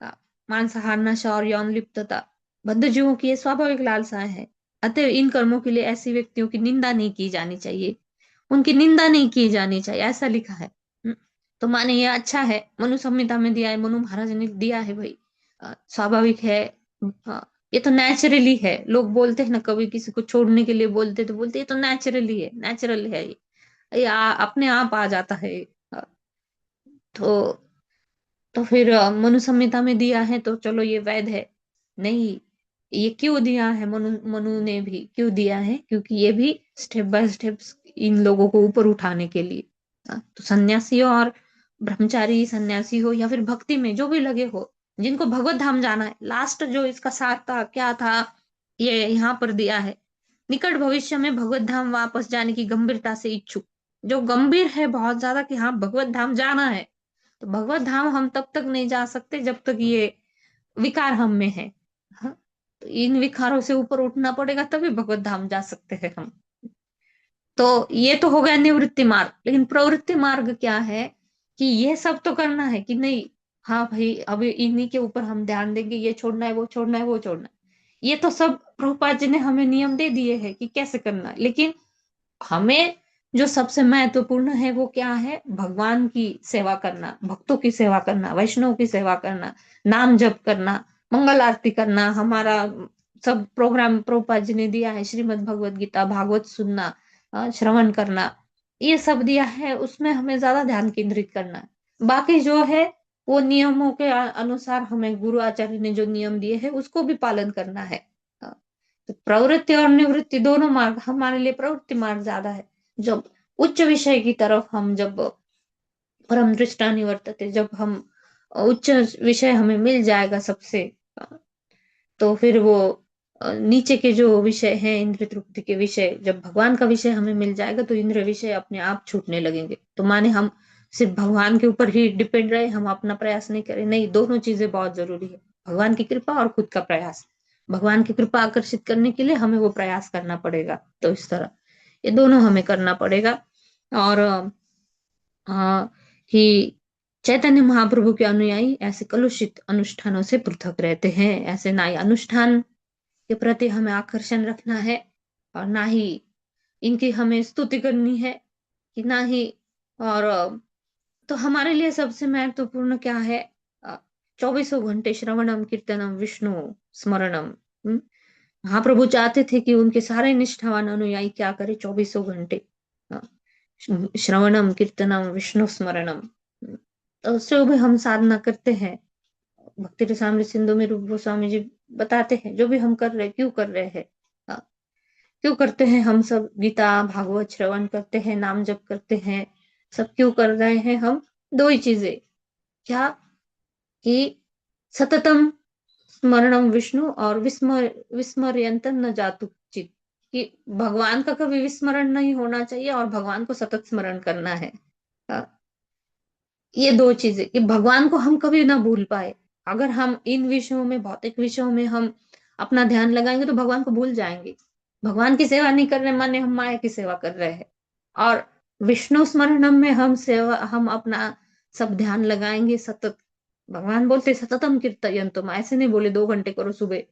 अ, मांसाहार, नशा और यौन लिप्तता बद्ध जीवों की ये स्वाभाविक लालसा है। अतः इन कर्मों के लिए ऐसी व्यक्तियों की निंदा नहीं की जानी चाहिए, उनकी निंदा नहीं की जानी चाहिए, ऐसा लिखा है। तो माने ये अच्छा है, मनु संहिता में दिया है, मनु महाराज ने दिया है भाई, स्वाभाविक है। ये तो नेचुरली है। लोग बोलते हैं ना, कभी किसी को छोड़ने के लिए बोलते तो बोलते ये तो नेचुरली है, नेचुरल है ये अपने आप आ जाता है। अ, तो फिर मनु संहिता में दिया है तो चलो ये वैध है। नहीं, ये क्यों दिया है, मनु मनु ने भी क्यों दिया है, क्योंकि ये भी स्टेप बाय स्टेप इन लोगों को ऊपर उठाने के लिए। तो सन्यासी हो और ब्रह्मचारी सन्यासी हो या फिर भक्ति में जो भी लगे हो, जिनको भगवत धाम जाना है, लास्ट जो इसका सार था क्या था, ये यहाँ पर दिया है। निकट भविष्य में भगवत धाम वापस जाने की गंभीरता से इच्छुक, जो गंभीर है बहुत ज्यादा कि हाँ भगवत धाम जाना है, तो भगवत धाम हम तब तक नहीं जा सकते जब तक ये विकार हम में है। हाँ, तो इन विकारों से ऊपर उठना पड़ेगा तभी भगवत धाम जा सकते हैं हम। तो ये तो हो गया निवृत्ति मार्ग, लेकिन प्रवृत्ति मार्ग क्या है कि ये सब तो करना है कि नहीं, हाँ भाई अभी इन्हीं के ऊपर हम ध्यान देंगे, ये छोड़ना है, वो छोड़ना है, वो छोड़ना है। ये तो सब प्रभुपाद जी ने हमें नियम दे दिए हैं कि कैसे करना है, लेकिन हमें जो सबसे महत्वपूर्ण है वो क्या है, भगवान की सेवा करना, भक्तों की सेवा करना, वैष्णव की सेवा करना, नाम जप करना, मंगल आरती करना। हमारा सब प्रोग्राम प्रभुपाद जी ने दिया है, श्रीमद् भगवत गीता भागवत सुनना, श्रवण करना, ये सब दिया है, उसमें हमें ज्यादा ध्यान केंद्रित करना है। बाकी जो है वो नियमों के अनुसार हमें गुरु आचार्य ने जो नियम दिए हैं उसको भी पालन करना है। तो प्रवृत्ति और निवृत्ति दोनों मार्ग, हमारे लिए प्रवृत्ति मार्ग ज्यादा है। जब उच्च विषय की तरफ हम जब परम दृष्टा निवर्तते, जब हम उच्च विषय हमें मिल जाएगा सबसे, तो फिर वो नीचे के जो विषय हैं इंद्र तृप्ति के विषय, जब भगवान का विषय हमें मिल जाएगा तो इंद्र विषय अपने आप छूटने लगेंगे। तो माने हम सिर्फ भगवान के ऊपर ही डिपेंड रहे, हम अपना प्रयास नहीं करें, नहीं, दोनों चीजें बहुत जरूरी है, भगवान की कृपा और खुद का प्रयास। भगवान की कृपा आकर्षित करने के लिए हमें वो प्रयास करना पड़ेगा, तो इस तरह ये दोनों हमें करना पड़ेगा। और कि चैतन्य महाप्रभु के अनुयायी ऐसे कलुषित अनुष्ठानों से पृथक रहते हैं, ऐसे ना ही अनुष्ठान के प्रति हमें आकर्षण रखना है और ना ही इनकी हमें स्तुति करनी है, कि ना ही। और तो हमारे लिए सबसे महत्वपूर्ण क्या है, 24 घंटे श्रवणम कीर्तनम विष्णु स्मरणम। महाप्रभु चाहते थे कि उनके सारे निष्ठावान अनुयायी क्या करे, 24 घंटे श्रवणम कीर्तनम विष्णु स्मरणम। तो उससे भी हम साधना करते हैं। भक्ति रसामृत सिंधु में रूप गोस्वामी जी बताते हैं जो भी हम कर रहे, क्यों कर रहे हैं, क्यों करते हैं, हम सब गीता भागवत श्रवण करते हैं, नाम जप करते हैं, सब क्यों कर रहे हैं हम, दो ही चीजें, क्या कि सततम स्मरणम विष्णु और विस्मर्यंतम न जातु चित, कि भगवान का कभी विस्मरण नहीं होना चाहिए और भगवान को सतत स्मरण करना है। ये दो चीजें, कि भगवान को हम कभी ना भूल पाए। अगर हम इन विषयों में, भौतिक विषयों में हम अपना ध्यान लगाएंगे तो भगवान को भूल जाएंगे। भगवान की सेवा नहीं कर रहे माने हम माया की सेवा कर रहे हैं। और विष्णु स्मरणम में हम अपना सब ध्यान लगाएंगे सतत। भगवान बोलते सततम कीर्तयन्तुम, ऐसे नहीं बोले 2 घंटे करो सुबह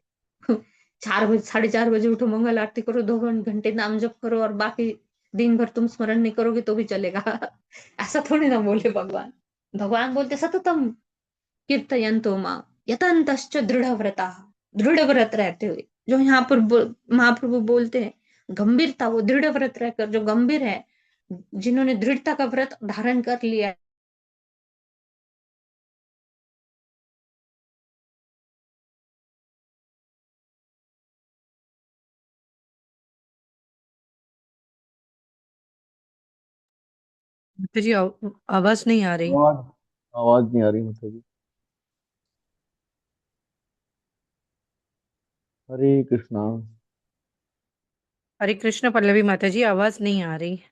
4 बजे 4:30 बजे उठो, मंगल आरती करो, 2 घंटे नाम जप करो और बाकी दिन भर तुम स्मरण नहीं करोगे तो भी चलेगा ऐसा थोड़ी ना बोले भगवान। भगवान बोलते सततम कीर्तयन्तु माँ यतन्तश्च दृढ़ व्रता, दृढ़ व्रत रहते हुए। जो यहाँ पर महाप्रभु बोलते हैं गंभीरता, वो दृढ़ व्रत रहकर जो गंभीर है, जिन्होंने दृढ़ता का व्रत धारण कर लिया है। माता जी आवाज नहीं आ रही। आवाज आवाज नहीं आ रही मतलब जी। हरे कृष्णा। हरे कृष्ण पल्लवी माता जी, आवाज नहीं आ रही।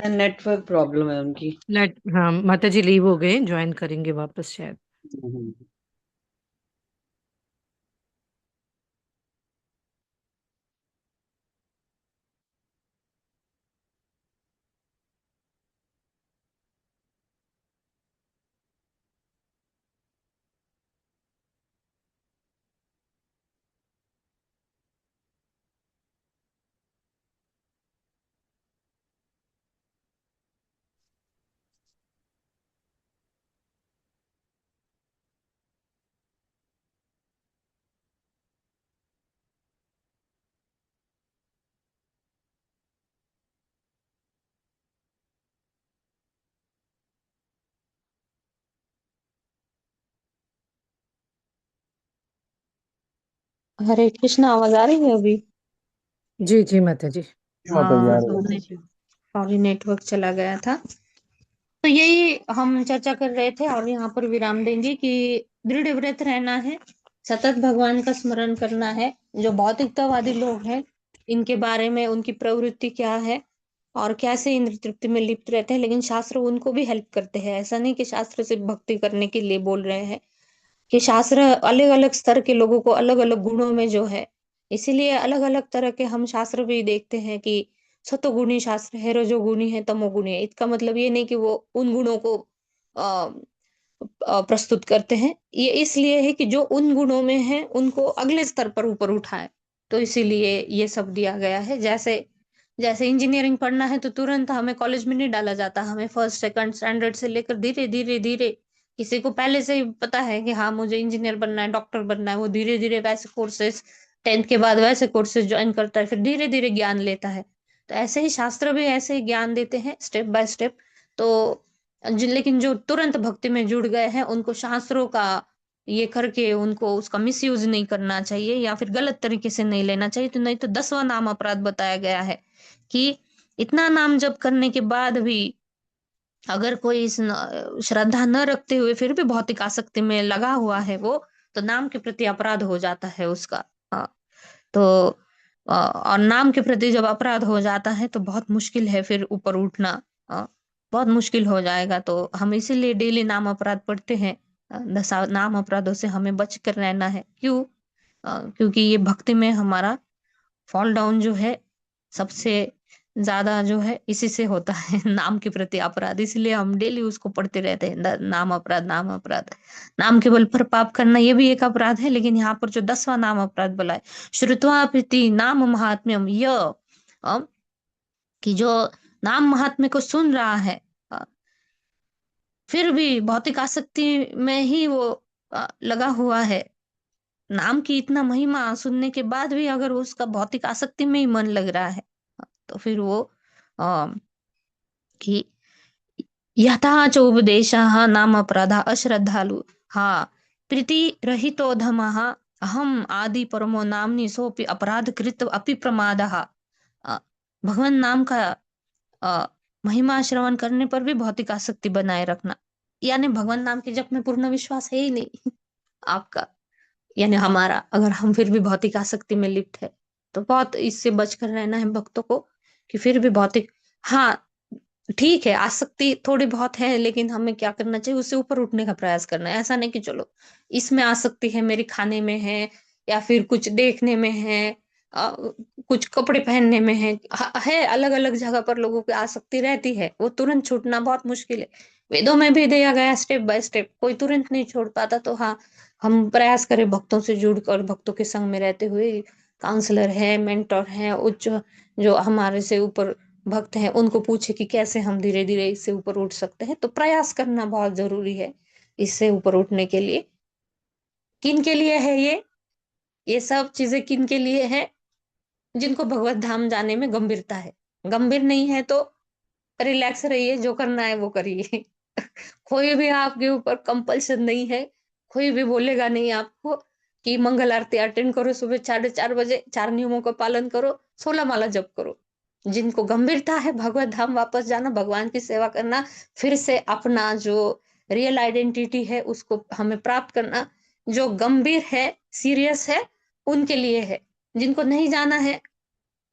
नेटवर्क प्रॉब्लम है उनकी। नेट, हाँ माता जी लीव हो गए, ज्वाइन करेंगे वापस शायद। हम्म। हरे कृष्ण, आवाज आ रही है अभी? जी जी माता जी। माता जी आ हाँ, रही है। सॉरी नेटवर्क चला गया था। तो यही हम चर्चा कर रहे थे और यहाँ पर विराम देंगे कि दृढ़ व्रत रहना है, सतत भगवान का स्मरण करना है। जो भौतिकतावादी लोग हैं, इनके बारे में उनकी प्रवृत्ति क्या है और कैसे इंद्र तृप्ति में लिप्त रहते हैं, लेकिन शास्त्र उनको भी हेल्प करते हैं। ऐसा नहीं कि शास्त्र सिर्फ भक्ति करने के लिए बोल रहे हैं, कि शास्त्र अलग अलग स्तर के लोगों को अलग अलग गुणों में जो है, इसीलिए अलग अलग तरह के हम शास्त्र भी देखते हैं कि सतोगुणी शास्त्र है, रजोगुणी है, तमोगुणी है। इसका मतलब ये नहीं कि वो उन गुणों को प्रस्तुत करते हैं, ये इसलिए है कि जो उन गुणों में है उनको अगले स्तर पर ऊपर उठाए। तो इसीलिए ये सब दिया गया है। जैसे जैसे इंजीनियरिंग पढ़ना है तो तुरंत हमें कॉलेज में नहीं डाला जाता, हमें फर्स्ट सेकंड स्टैंडर्ड से लेकर धीरे धीरे धीरे, किसी को पहले से ही पता है कि हाँ मुझे इंजीनियर बनना है, डॉक्टर बनना है, वो धीरे धीरे वैसे कोर्सेज, 10th के बाद वैसे कोर्सेज ज्वाइन करता है, फिर धीरे धीरे ज्ञान लेता है। तो ऐसे ही शास्त्र भी ऐसे ही ज्ञान देते हैं स्टेप बाय स्टेप। तो लेकिन जो तुरंत भक्ति में जुड़ गए हैं उनको शास्त्रों का ये करके उनको उसका मिसयूज नहीं करना चाहिए या फिर गलत तरीके से नहीं लेना चाहिए। तो नहीं तो 10वां नाम अपराध बताया गया है कि इतना नाम जप करने के बाद भी अगर कोई श्रद्धा न रखते हुए फिर भी भौतिक आसक्ति में लगा हुआ है वो, तो नाम के प्रति अपराध हो जाता है उसका। हाँ, तो और नाम के प्रति जब अपराध हो जाता है तो बहुत मुश्किल है फिर ऊपर उठना, बहुत मुश्किल हो जाएगा। तो हम इसीलिए डेली नाम अपराध पढ़ते हैं। 10 नाम अपराधों से हमें बच कर रहना है। क्यों? क्योंकि ये भक्ति में हमारा फॉल डाउन जो है सबसे ज्यादा जो है इसी से होता है नाम के प्रति अपराध। इसलिए हम डेली उसको पढ़ते रहते हैं, नाम अपराध, नाम अपराध। नाम के बल पर पाप करना ये भी एक अपराध है, लेकिन यहाँ पर जो 10वां नाम अपराध बोला है, श्रुत्वा प्रीति नाम महात्म्यम, यह कि जो नाम महात्म्य को सुन रहा है, अ, फिर भी भौतिक आसक्ति में ही वो लगा हुआ है। नाम की इतना महिमा सुनने के बाद भी अगर उसका भौतिक आसक्ति में ही मन लग रहा है, तो फिर वो आ, कि यथा च उपदेशः नाम अपराधा अश्रद्धालु, हाँ प्रीति रहितो धमः अहम आदि परमो नामनि सोपि अपराध कृत अपि प्रमादः। भगवान नाम का महिमा श्रवण करने पर भी भौतिक आसक्ति बनाए रखना, यानी भगवान नाम के जप में पूर्ण विश्वास है ही नहीं आपका, यानी हमारा, अगर हम फिर भी भौतिक आसक्ति में लिप्त है तो बहुत इससे बचकर रहना है भक्तों को, कि फिर भी भौतिक, हाँ ठीक है आसक्ति थोड़ी बहुत है, लेकिन हमें क्या करना चाहिए, उससे ऊपर उठने का प्रयास करना है। ऐसा नहीं कि चलो इसमें आसक्ति है, मेरी खाने में है, या फिर कुछ देखने में है, कुछ कपड़े पहनने में है अलग अलग जगह पर लोगों की आसक्ति रहती है, वो तुरंत छूटना बहुत मुश्किल है। वेदों में भी दिया गया स्टेप बाय स्टेप, कोई तुरंत नहीं छोड़ पाता। तो हाँ, हम प्रयास करें भक्तों से जुड़कर, भक्तों के संग में रहते हुए, काउंसलर है, मेंटर है, उच्च जो हमारे से ऊपर भक्त हैं उनको पूछे कि कैसे हम धीरे धीरे इससे ऊपर उठ सकते हैं। तो प्रयास करना बहुत जरूरी है इससे ऊपर उठने के लिए। किन के लिए है ये सब चीजें किन के लिए है? जिनको भगवत धाम जाने में गंभीरता है। गंभीर नहीं है तो रिलैक्स रहिए, जो करना है वो करिए। कोई भी आपके ऊपर कंपल्शन नहीं है, कोई भी बोलेगा नहीं आपको कि मंगल आरती अटेंड करो सुबह 4:30 बजे, 4 नियमों का पालन करो, 16 माला जप करो। जिनको गंभीरता है भगवत धाम वापस जाना, भगवान की सेवा करना, फिर से अपना जो रियल आइडेंटिटी है उसको हमें प्राप्त करना, जो गंभीर है, सीरियस है, उनके लिए है। जिनको नहीं जाना है,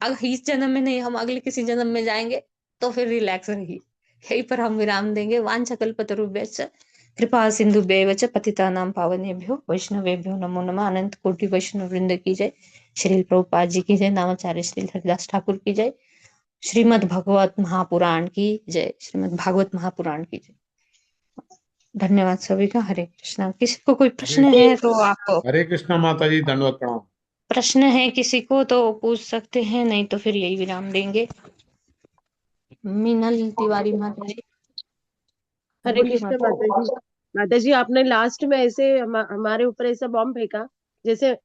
अगर इस जन्म में नहीं, हम अगले किसी जन्म में जाएंगे, तो फिर रिलैक्स रहिए। यहीं पर हम विराम देंगे। वाञ्छकल्पतरुभ्यश्च कृपा सिंधुभ्यैव च पतितानां पावनेभ्यो वैष्णवेभ्यो नमो नमः। अनंत कोटि वैष्णव वृंद की जय। श्रील प्रभुपाद जी की जय। नामाचार्य श्री हरिदास ठाकुर की जय। श्रीमद् भगवत महापुराण की जय। श्रीमद् भागवत महापुराण की जय। धन्यवाद सभी का। हरे कृष्णा। किसी को कोई प्रश्न है तो आप, हरे कृष्णा माता जी, दंडवत प्रणाम। प्रश्न है किसी को तो पूछ सकते हैं, नहीं तो फिर यही विराम देंगे। मीनल तिवारी माता जी, हरे बोलिए कृष्ण माता। माता जी। माता जी, आपने लास्ट में ऐसे हमारे ऊपर ऐसा बॉम्ब फेंका, जैसे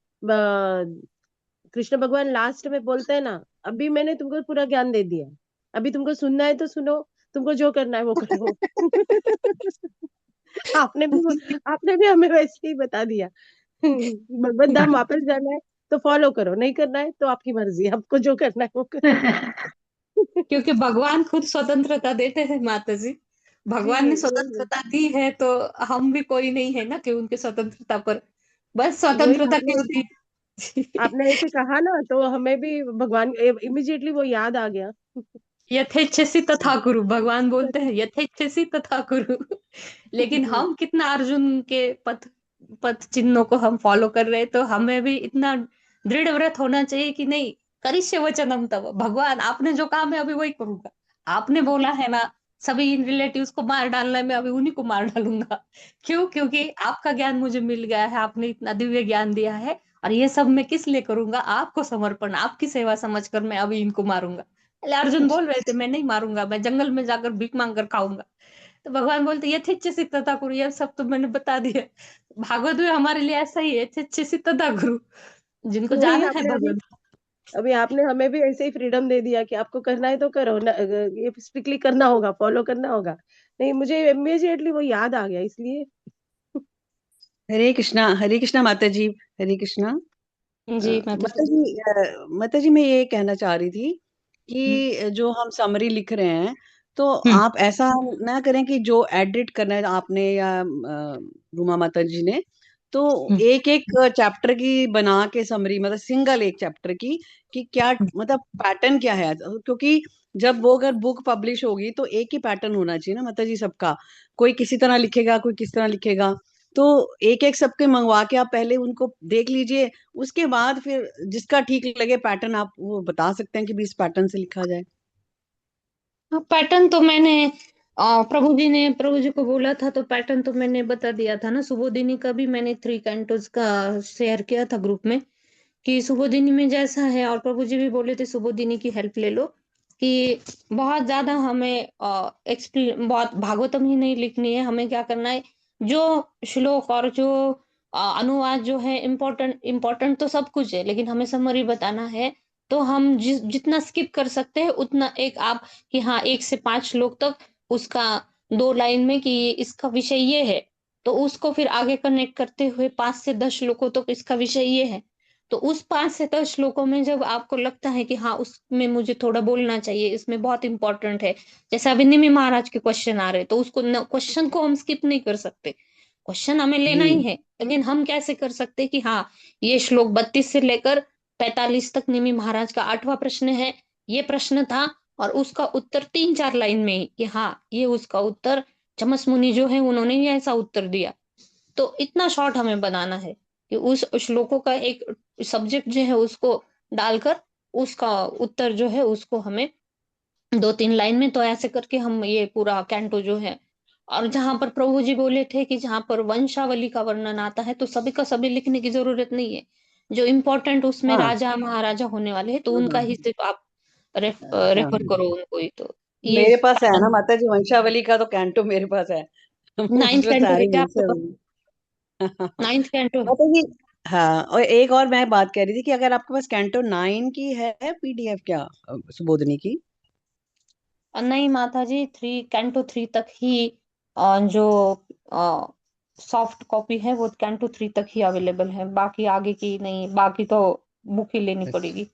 कृष्ण भगवान लास्ट में बोलते हैं ना, अभी मैंने तुमको पूरा ज्ञान दे दिया, अभी तुमको सुनना है तो सुनो, तुमको जो करना है वो करो। आपने भी हमें वैसे ही बता दिया। भगवत धाम वापस जाना है तो फॉलो करो, नहीं करना है तो आपकी मर्जी, आपको जो करना है वो करो। क्योंकि भगवान खुद स्वतंत्रता देते हैं माता जी। भगवान ने जी, वही स्वतंत्रता दी है, तो हम भी कोई नहीं है ना कि उनकी स्वतंत्रता पर बस वही स्वतंत्रता आपने क्यों दी। आपने ऐसे कहा ना, तो हमें भी भगवान इमिजिएटली वो याद आ गया। यथेच्छसि तथा कुरु, भगवान बोलते हैं यथेच्छसि तथा कुरु। लेकिन हम कितना अर्जुन के पथ पथ चिन्हों को हम फॉलो कर रहे हैं, तो हमें भी इतना दृढ़ व्रत होना चाहिए कि नहीं, करिष्य वचनम तव, भगवान आपने जो काम है अभी वही करूंगा। आपने बोला है ना सभी रिलेटिव्स को मार डालना है, मैं अभी उन्हीं को मार डालूंगा। क्यों? क्योंकि आपका ज्ञान मुझे मिल गया है, आपने इतना दिव्य ज्ञान दिया है, और ये सब मैं किस लिए करूंगा? आपको समर्पण, आपकी सेवा समझकर मैं अभी इनको मारूंगा। पहले अर्जुन बोल रहे थे मैं नहीं मारूंगा, मैं जंगल में जाकर भीख मांग कर खाऊंगा। तो भगवान बोलते यथेच्छसि तथा कुरु, ये सब तो मैंने बता दिया। भागवत में हमारे लिए ऐसा ही है, यथेच्छसि तथा कुरु, जिनको वही जाना है आपने अभी भगवान। अभी आपने हमें भी ऐसे ही फ्रीडम दे दिया कि आपको करना है तो करो ना, ये स्ट्रिक्टली करना होगा, फॉलो करना होगा। नहीं, मुझे इमीडिएटली वो याद आ गया, इसलिए। हरे कृष्णा माता जी। हरे कृष्णा। जी माता माता जी। जी, माता जी, मैं ये कहना चाह रही थी कि जो हम समरी लिख रहे हैं, तो हम्म आप ऐसा ना करें कि जो एडिट करना है आपने या रूमा माता जी ने, तो हम्म एक एक चैप्टर की बना के समरी, मतलब सिंगल एक चैप्टर की, कि क्या मतलब पैटर्न क्या है, क्योंकि जब वो अगर बुक पब्लिश होगी तो एक ही पैटर्न होना चाहिए ना माता जी सबका। कोई किसी तरह लिखेगा, कोई किस तरह लिखेगा, तो एक एक सबके मंगवा के आप पहले उनको देख लीजिए, उसके बाद फिर जिसका ठीक लगे पैटर्न आप वो बता सकते हैं कि भी इस पैटर्न से लिखा जाए। पैटर्न तो मैंने प्रभु जी को बोला था, तो पैटर्न तो मैंने बता दिया था ना। सुबोधिनी का भी मैंने 3 कैंटोस का शेयर किया था ग्रुप में, कि सुबोधिनी में जैसा है, और प्रभु जी भी बोले थे सुबोधिनी की हेल्प ले लो, कि बहुत ज्यादा हमें एक्सप्लेन, बहुत भागवतम ही नहीं लिखनी है, हमें क्या करना है, जो श्लोक और जो अनुवाद जो है, इम्पोर्टेंट इम्पोर्टेंट तो सब कुछ है, लेकिन हमें समरी बताना है। तो हम जितना स्किप कर सकते हैं उतना, एक आप कि हाँ 1 से 5 श्लोक तक उसका 2 लाइन में कि इसका विषय ये है, तो उसको फिर आगे कनेक्ट करते हुए 5 से 10 श्लोकों तक इसका विषय ये है। तो उस 5 से 10 श्लोकों में जब आपको लगता है कि हाँ, उसमें मुझे थोड़ा बोलना चाहिए, इसमें बहुत इम्पोर्टेंट है। जैसे अभी निमि महाराज के क्वेश्चन आ रहे हैं, तो उसको क्वेश्चन को हम स्किप नहीं कर सकते। क्वेश्चन हमें लेना ही जी है, लेकिन हम कैसे कर सकते कि हाँ, ये श्लोक 32 से लेकर 45 तक निमि महाराज का 8वां प्रश्न है, ये प्रश्न था और उसका उत्तर 3-4 लाइन में ही कि हाँ, ये उसका उत्तर चमस मुनि जो है उन्होंने ही ऐसा उत्तर दिया। तो इतना शॉर्ट हमें बनाना है कि उस श्लोकों का एक सब्जेक्ट जो है उसको डालकर उसका उत्तर जो है उसको हमें 2-3 लाइन में, तो ऐसे करके हम ये पूरा कैंटो जो है। और जहां पर प्रभु जी बोले थे कि जहां पर वंशावली का वर्णन आता है तो सभी का सभी लिखने की जरूरत नहीं है। जो इम्पोर्टेंट उसमें हाँ राजा महाराजा होने वाले हैं तो उनका हाँ ही सिर्फ आप हाँ रेफर करो उनको ही। तो ये मेरे पास है ना माता जी, वंशावली का तो कैंटो मेरे पास है। 9th उसमें कैंटो है सारी क्या आपके पास? वंशावली 9th कैंटो है? माता जी। हाँ, और एक और मैं बात कह रही थी कि अगर आपके पास कैंटो 9 की है पीडीएफ क्या, सुबोधनी की? नहीं माता जी, 3 कैंटो 3 तक ही जो सॉफ्ट कॉपी है वो कैंटो 3 तक ही अवेलेबल है, बाकी आगे की नहीं, बाकी तो बुक ही लेनी अच्छा पड़ेगी।